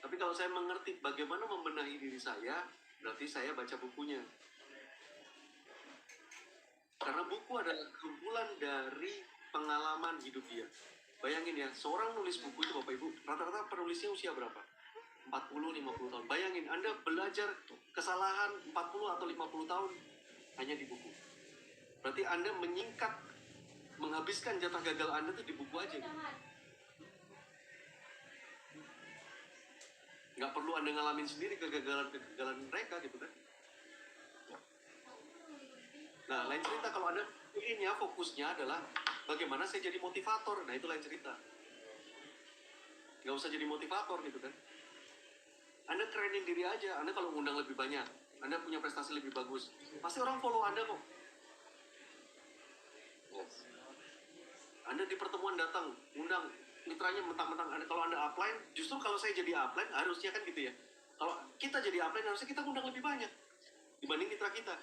A: Tapi kalau saya mengerti bagaimana membenahi diri saya, berarti saya baca bukunya. Karena buku adalah kumpulan dari pengalaman hidup dia. Bayangin ya, seorang nulis buku itu Bapak Ibu, rata-rata penulisnya usia berapa? 40-50 tahun. Bayangin, Anda belajar kesalahan 40 atau 50 tahun hanya di buku. Berarti Anda menyingkat, menghabiskan jatah gagal Anda tuh di buku aja. Nggak perlu Anda ngalamin sendiri kegagalan mereka gitu kan. Nah, lain cerita kalau Anda inginnya fokusnya adalah bagaimana saya jadi motivator. Nah, itu lain cerita. Nggak usah jadi motivator gitu kan. Anda training diri aja. Anda kalau undang lebih banyak, Anda punya prestasi lebih bagus, pasti orang follow Anda kok.
B: Yes.
A: Anda di pertemuan datang, undang mitranya mentang-mentang Anda, kalau Anda upline, justru kalau saya jadi upline harusnya kan gitu ya. Kalau kita jadi upline harusnya kita undang lebih banyak dibanding mitra kita.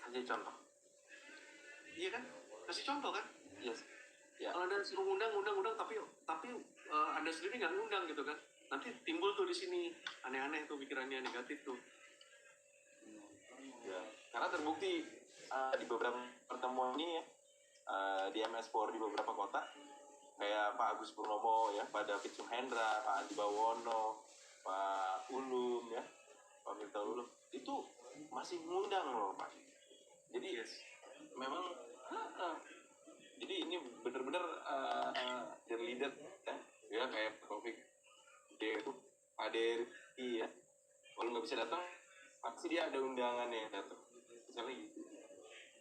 B: Kasih contoh.
A: Iya kan? Kasih contoh kan?
B: Yes. Ya.
A: Kalau Anda suruh undang, tapi Anda sendiri nggak ngundang gitu kan? Nanti timbul tuh di sini aneh-aneh tuh pikirannya negatif tuh.
B: Ya. Karena terbukti di beberapa pertemuan ini ya, di MS4 di beberapa kota, kayak Pak Agus Purnomo ya, Pak David Suhendra, Pak Andi Bawono, Pak Ulum ya, Pak Mirta Ulum, itu masih ngundang loh Pak. Jadi
A: Yes.
B: memang jadi ini benar-benar leader ya kayak Taufik dia itu Pak Dery ya, kalau nggak bisa datang pasti dia ada undangannya datang misalnya gitu.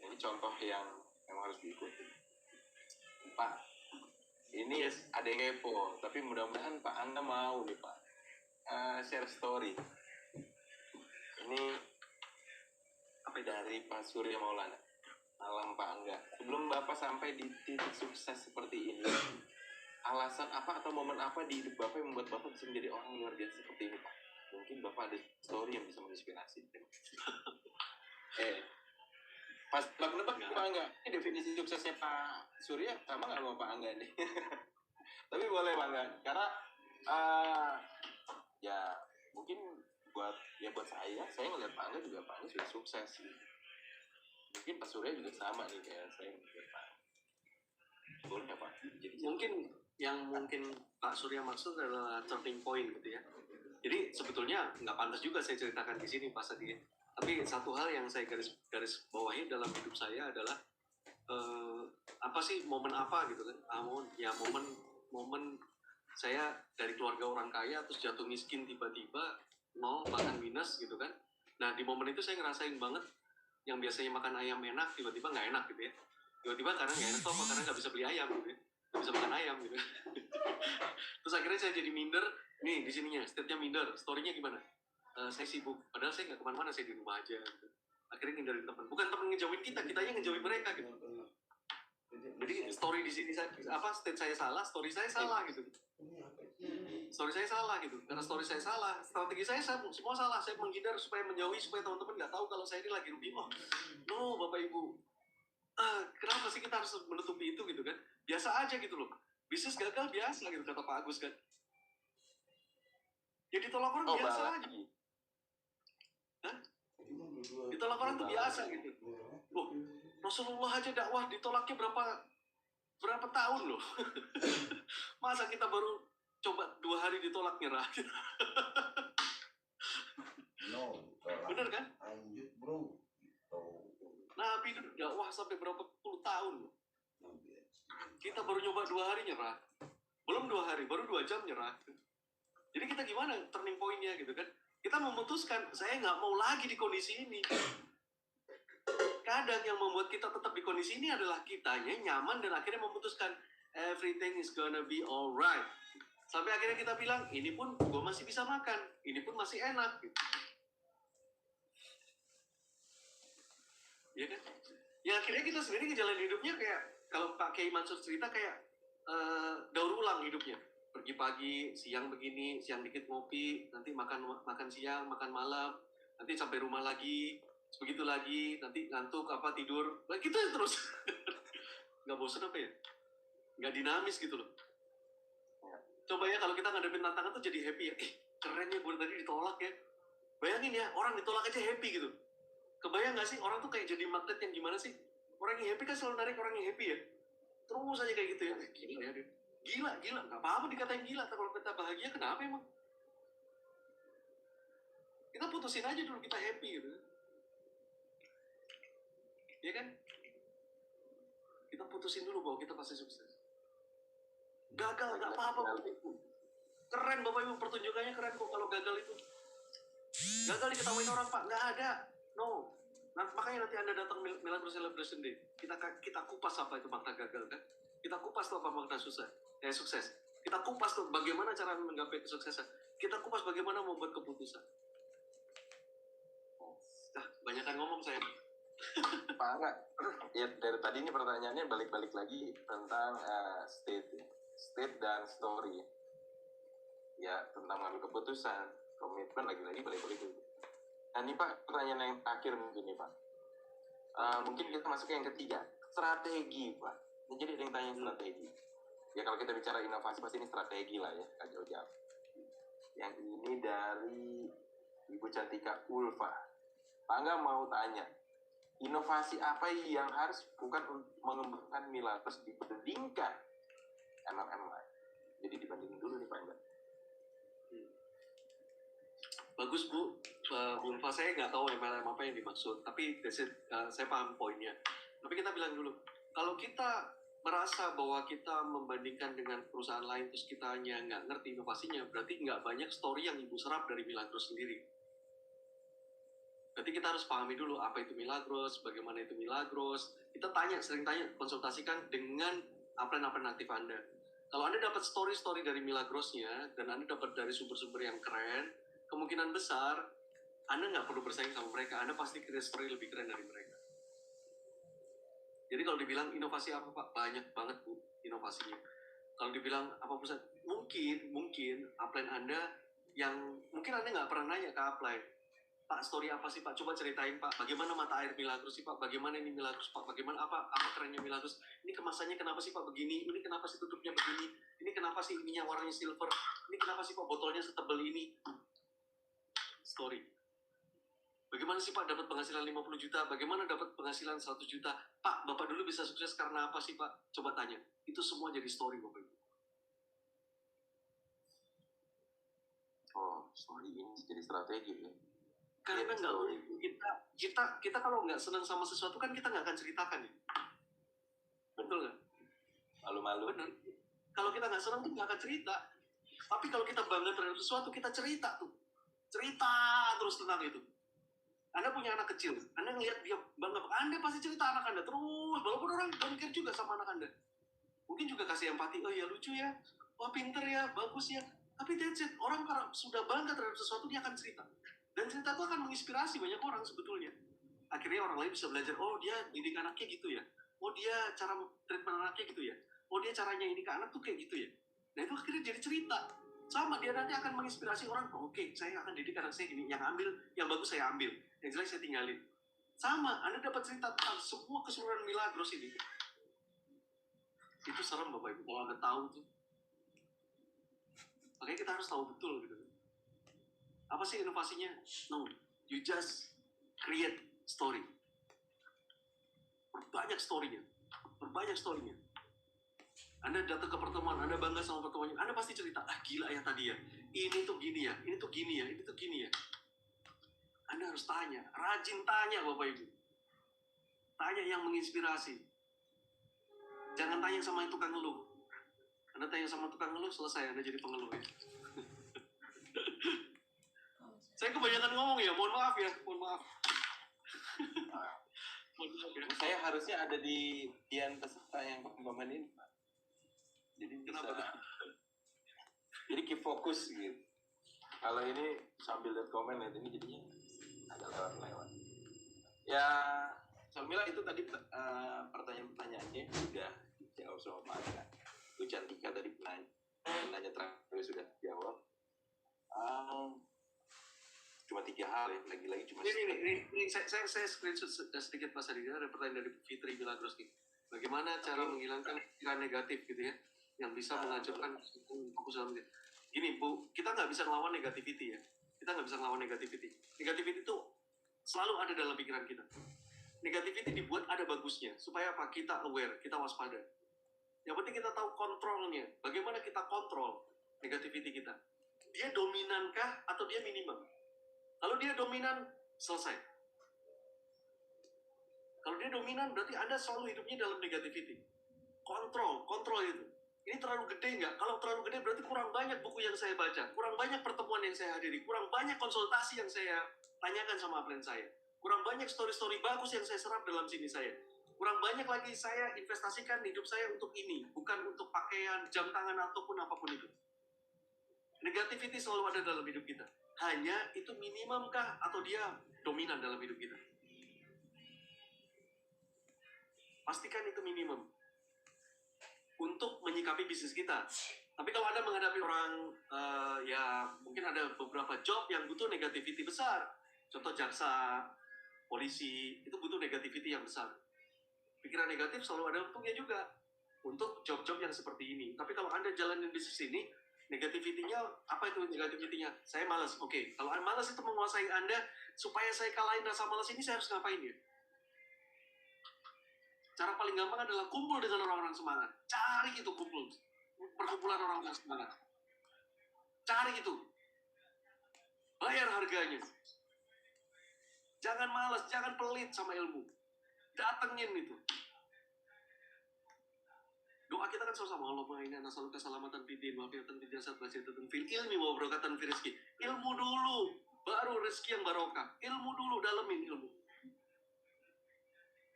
B: Ini contoh yang harus diikuti Pak. Ini
A: Yes.
B: ada yang kepo, tapi mudah-mudahan Pak Angga mau nih Pak share story. Ini apa dari Pak Surya Maulana. Malam Pak Angga, sebelum Bapak sampai di titik sukses seperti ini, alasan apa atau momen apa di hidup Bapak yang membuat Bapak bisa menjadi orang luar biasa seperti ini Pak? Mungkin Bapak ada story yang bisa menginspirasi. Pas nebak Pak Angga, ini definisi suksesnya Pak Surya sama nggak sama Pak Angga nih? Tapi boleh Pak Angga, karena ya mungkin buat saya ngeliat Pak Angga juga, Pak Angga sudah sukses sih. Mungkin Pak Surya juga sama nih kayak saya ngeliat Pak. Boleh ya Pak? Jadi
A: Mungkin Pak Surya maksud adalah turning point gitu ya. Jadi sebetulnya nggak pantas juga saya ceritakan di sini Pak Sadi. Tapi satu hal yang saya garis bawahi dalam hidup saya adalah apa sih momen apa gitu kan? Momen saya dari keluarga orang kaya terus jatuh miskin tiba-tiba nol bahkan minus gitu kan. Nah di momen itu saya ngerasain banget yang biasanya makan ayam enak tiba-tiba nggak enak gitu ya. Tiba-tiba karena nggak enak tuh apa karena nggak bisa beli ayam gitu ya. Nggak bisa makan ayam gitu. Terus akhirnya saya jadi minder. Nih di sininya state-nya minder. Story-nya gimana? Saya sibuk. Padahal saya nggak kemana-mana, saya di rumah aja. Gitu. Akhirnya ngindarin teman. Bukan teman ngejauhin kita yang ngejauhin mereka gitu. Jadi story di sini state saya salah, story saya salah gitu. Story saya salah gitu. Karena story saya salah, strategi saya semua salah. Saya menghindar supaya menjauhi supaya teman-teman nggak tahu kalau saya ini lagi rugi. Oh, no Bapak Ibu. Kenapa sih kita harus menutupi itu gitu kan? Biasa aja gitu loh. Bisnis gagal biasa gitu kata Pak Agus kan. Jadi tolak orang biasa aja. Hah? Ditolak orang tuh biasa gitu. Loh, Rasulullah aja dakwah ditolaknya berapa tahun loh. Masa kita baru coba 2 hari ditolak nyerah. Bener kan? Nabi itu dakwah sampai berapa puluh tahun loh. Kita baru nyoba 2 hari nyerah. Belum 2 hari, baru 2 jam nyerah. Jadi kita gimana turning point-nya gitu kan? Kita memutuskan, saya nggak mau lagi di kondisi ini. Kadang yang membuat kita tetap di kondisi ini adalah kitanya nyaman dan akhirnya memutuskan everything is gonna be alright. Sampai akhirnya kita bilang, ini pun gue masih bisa makan, ini pun masih enak. Gitu. Ya kan? Ya akhirnya kita sendiri ngejalanin hidupnya kayak, kalau Pak Kiai Mansur cerita kayak daur ulang hidupnya. Pergi pagi, siang begini, siang dikit ngopi, nanti makan siang, makan malam, nanti sampai rumah lagi, begitu lagi, nanti ngantuk apa tidur, nah, gitu terus. Nggak bosan apa ya? Nggak dinamis gitu loh. Coba ya kalau kita ngadepin tantangan tuh jadi happy ya. Keren ya gue tadi ditolak ya. Bayangin ya, orang ditolak aja happy gitu. Kebayang gak sih orang tuh kayak jadi magnet yang gimana sih? Orang yang happy kan selalu narik orang yang happy ya. Terus aja kayak gitu ya. Gila ya dia. Gila. Gak apa-apa dikatain gila. Kalau kita bahagia kenapa emang? Kita putusin aja dulu kita happy gitu. Ya kan? Kita putusin dulu bahwa kita pasti sukses. Gagal gak apa-apa. Keren Bapak Ibu, pertunjukannya keren kok kalau gagal itu. Gagal diketawain orang Pak, nggak ada. No. Nah, makanya nanti Anda datang Milagro Celebration Day. Kita kupas apa itu makna gagal kan? Kita kupas tuh apa makna sukses. Kita kupas tuh bagaimana cara menggapai kesuksesan. Kita kupas bagaimana membuat keputusan. Nah, banyakan ngomong saya.
B: Pak Angga, ya dari tadi ini pertanyaannya balik-balik lagi tentang state dan story. Ya, tentang mengambil keputusan, komitmen lagi-lagi balik-balik itu. Nah, ini Pak, pertanyaan yang terakhir mungkin nih Pak. Mungkin kita masuk ke yang ketiga, strategi Pak. Ini jadi ada yang tanya strategi. Ya kalau kita bicara inovasi pasti ini strategi lah ya, gak jauh-jauh. Yang ini dari Ibu Cantika Ulfa. Pak Angga mau tanya, inovasi apa yang harus bukan untuk mengembangkan Milagros dibandingkan MLM lain? Jadi dibandingin dulu nih Pak Angga.
A: Bagus Bu, Ulfa saya nggak tahu MLM apa yang dimaksud, tapi saya paham poinnya. Tapi kita bilang dulu, kalau kita merasa bahwa kita membandingkan dengan perusahaan lain terus kita hanya nggak ngerti inovasinya, berarti nggak banyak story yang Ibu serap dari Milagros sendiri. Berarti kita harus pahami dulu apa itu Milagros, bagaimana itu Milagros. Kita sering tanya, konsultasikan dengan upline aktif Anda. Kalau Anda dapat story dari Milagrosnya dan Anda dapat dari sumber-sumber yang keren, kemungkinan besar Anda nggak perlu bersaing sama mereka. Anda pasti create story lebih keren dari mereka. Jadi kalau dibilang inovasi apa Pak? Banyak banget Bu inovasinya. Kalau dibilang apa pusat? Mungkin upline Anda yang mungkin Anda nggak pernah nanya ke upline. Pak, story apa sih Pak? Coba ceritain Pak. Bagaimana mata air Milagros sih Pak? Bagaimana ini Milagros Pak? Bagaimana apa kerennya Milagros? Ini kemasannya kenapa sih Pak begini? Ini kenapa sih tutupnya begini? Ini kenapa sih ininya warnanya silver? Ini kenapa sih Pak botolnya setebal ini? Story. Bagaimana sih Pak dapat penghasilan 50 juta? Bagaimana dapat penghasilan 100 juta? Pak, Bapak dulu bisa sukses karena apa sih Pak? Coba tanya. Itu semua jadi story Bapak Ibu.
B: Oh, story ini jadi strategi ya.
A: Karena nggak mungkin kita kalau nggak senang sama sesuatu kan kita nggak akan ceritakan ya. Betul nggak?
B: Malu-malu.
A: Benar. Kalau kita nggak senang tuh nggak akan cerita. Tapi kalau kita bangga terhadap sesuatu kita cerita tuh. Cerita terus tentang itu. Anda punya anak kecil, Anda ngelihat dia bangga, Anda pasti cerita anak Anda terus, walaupun orang don't care juga sama anak Anda. Mungkin juga kasih empati, oh ya lucu ya, wah pinter ya, bagus ya. Tapi that's it, orang kalau sudah bangga terhadap sesuatu dia akan cerita. Dan cerita itu akan menginspirasi banyak orang sebetulnya. Akhirnya orang lain bisa belajar, oh dia didik anaknya gitu ya, oh dia cara treatment anaknya gitu ya, oh dia caranya ini ke anak tuh kayak gitu ya. Nah itu akhirnya jadi cerita. Sama dia nanti akan menginspirasi orang, oh, oke, saya akan didik anak saya gini, yang bagus saya ambil, yang jelek saya tinggalin. Sama, Anda dapat cerita tentang semua keseluruhan Milagros ini. Itu serem Bapak Ibu, kalau Anda tahu tuh. Makanya kita harus tahu betul gitu. Apa sih inovasinya? No, you just create story. Perbanyak story-nya. Anda datang ke pertemuan, Anda bangga sama pertemuannya, Anda pasti cerita, gila ya tadi ya, ini tuh gini ya, ini tuh gini ya, ini tuh gini ya. Anda harus tanya, rajin tanya Bapak Ibu. Tanya yang menginspirasi. Jangan tanya sama yang tukang ngeluh. Anda tanya sama tukang ngeluh, selesai Anda jadi pengeluh ya. Saya kebanyakan ngomong ya, mohon maaf ya, mohon maaf. Ya.
B: Saya harusnya ada di peserta yang pengumuman ini Pak. Jadi
A: kenapa?
B: Jadi keep fokus gitu. Kalau ini sambil lihat komen lihat ini jadinya agak lewat-lewat. Ya, Salmila itu tadi pertanyaan-pertanyaannya udah dijawab sama Pak Aga. Itu Cantika tadi penanya terakhir sudah dijawab. Cuma 3 hal ya, lagi-lagi cuma
A: ini saya screenshot sedikit Mas Adi, ada pertanyaan dari Fitri Milagros nih. Bagaimana cara menghilangkan pikiran negatif gitu ya, yang bisa menghancurkan fokus dalam diri. Gini Bu, kita nggak bisa ngelawan negativity ya. Kita nggak bisa ngelawan negativity. Negativity itu selalu ada dalam pikiran kita. Negativity dibuat ada bagusnya, supaya apa? Kita aware, kita waspada. Yang penting kita tahu kontrolnya. Bagaimana kita kontrol negativity kita? Dia dominankah atau dia minimum? Kalau dia dominan, selesai. Kalau dia dominan, berarti Anda selalu hidupnya dalam negativity. Kontrol itu. Ini terlalu gede nggak? Kalau terlalu gede berarti kurang banyak buku yang saya baca, kurang banyak pertemuan yang saya hadiri, kurang banyak konsultasi yang saya tanyakan sama upline saya, kurang banyak story-story bagus yang saya serap dalam sini saya. Kurang banyak lagi saya investasikan hidup saya untuk ini, bukan untuk pakaian, jam tangan, ataupun apapun itu. Negativity selalu ada dalam hidup kita. Hanya itu minimumkah atau dia dominan dalam hidup kita? Pastikan itu minimum untuk menyikapi bisnis kita. Tapi kalau Anda menghadapi orang, ya mungkin ada beberapa job yang butuh negativity besar. Contoh jaksa, polisi, itu butuh negativity yang besar. Pikiran negatif selalu ada untungnya juga untuk job-job yang seperti ini. Tapi kalau Anda jalanin bisnis ini, negativity-nya, apa itu negativity-nya? Saya malas. Oke, kalau malas itu menguasai Anda, supaya saya kalahin rasa malas ini, saya harus ngapain ya? Cara paling gampang adalah kumpul dengan orang-orang semangat. Cari itu kumpul. Perkumpulan orang-orang semangat. Cari itu. Bayar harganya. Jangan malas, jangan pelit sama ilmu. Datengin itu. Doa kita kan sama-sama. Allahumma inni nas'aluka salamatan fid din wa afiatan fil jasad wa sihhatan fil ilmi wa barakatan fil rizqi. Ilmu dulu, baru rezeki yang barokah. Ilmu dulu, dalemin ilmu.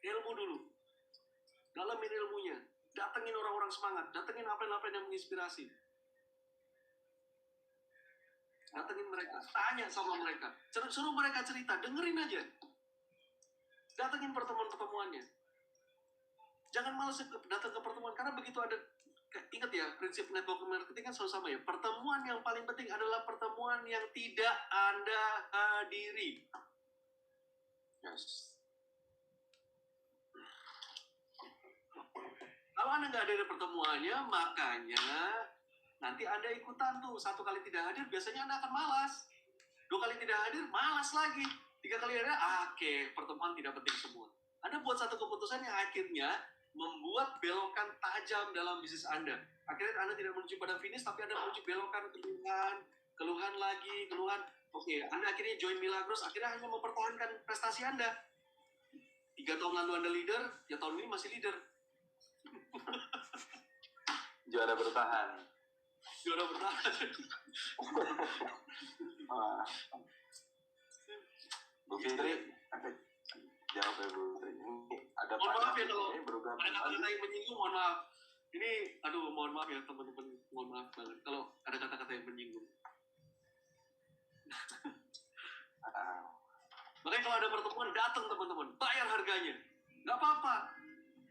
A: Ilmu dulu. Dalamin ilmunya. Datengin orang-orang semangat. Datengin apa-apa yang menginspirasi. Datengin mereka. Tanya sama mereka. Suruh mereka cerita. Dengerin aja. Datengin pertemuan-pertemuannya. Jangan malas datang ke pertemuan. Karena begitu ada, ingat ya, prinsip network marketing kan selalu sama ya. Pertemuan yang paling penting adalah pertemuan yang tidak Anda hadiri.
B: Yes.
A: Kalau Anda nggak ada pertemuannya, makanya nanti Anda ikutan tuh. 1 kali tidak hadir, biasanya Anda akan malas. 2 kali tidak hadir, malas lagi. 3 kali hadir, oke, pertemuan tidak penting semua. Anda buat satu keputusan yang akhirnya membuat belokan tajam dalam bisnis Anda. Akhirnya Anda tidak menuju pada finish, tapi Anda menuju belokan keluhan lagi. Oke, Anda akhirnya join Milagros, akhirnya hanya mempertahankan prestasi Anda. 3 tahun lalu Anda leader, ya tahun ini masih leader.
B: Juara bertahan. Bu Fitri, jawab ya Bu Fitri. Ini ada
A: mohon maaf ya kalau
B: ada
A: kata-kata yang menyinggung, mohon maaf. Ini, mohon maaf ya teman-teman, mohon maaf banget kalau ada kata-kata yang menyinggung. Makanya kalau ada pertemuan, datang teman-teman, bayar harganya. Nggak apa-apa.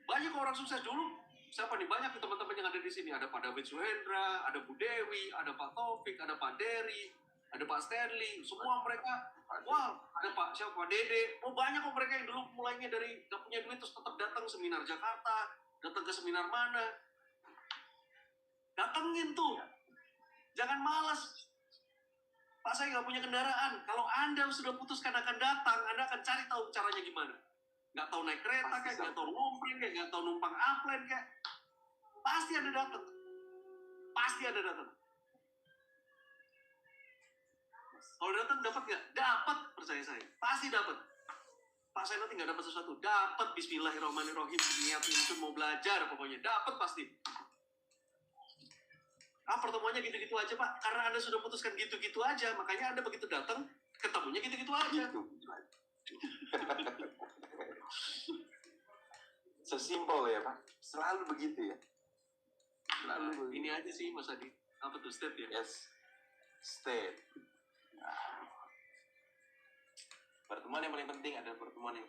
A: Banyak orang sukses dulu. Siapa nih? Banyak teman-teman yang ada di sini. Ada Pak David Suhendra, ada Bu Dewi, ada Pak Taufik, ada Pak Dery, ada Pak Stanley. Semua mereka, wah, ada Pak Dede. Oh, banyak kok mereka yang dulu mulainya dari nggak punya duit terus tetap datang seminar Jakarta, datang ke seminar mana. Datengin tuh. Jangan malas. Pak, saya nggak punya kendaraan. Kalau Anda sudah putuskan akan datang, Anda akan cari tahu caranya gimana. Nggak tahu naik kereta kayak, nggak tahu ngomong kayak, nggak tahu numpang upline kayak. Pasti Anda datang. Kalau datang dapat nggak? Dapat, percaya saya. Pasti dapat. Pak, saya nanti nggak dapat sesuatu. Dapat, bismillahirrahmanirrahim. Niat itu mau belajar pokoknya. Dapat pasti. Pertemuannya gitu-gitu aja Pak. Karena Anda sudah putuskan gitu-gitu aja. Makanya Anda begitu datang, ketemunya gitu-gitu aja.
B: Sesimpel ya Pak. Selalu begitu ya.
A: Ini aja sih Mas Adi. Apa tuh state ya?
B: Yes, state. Nah, pertemuan yang paling penting adalah pertemuan yang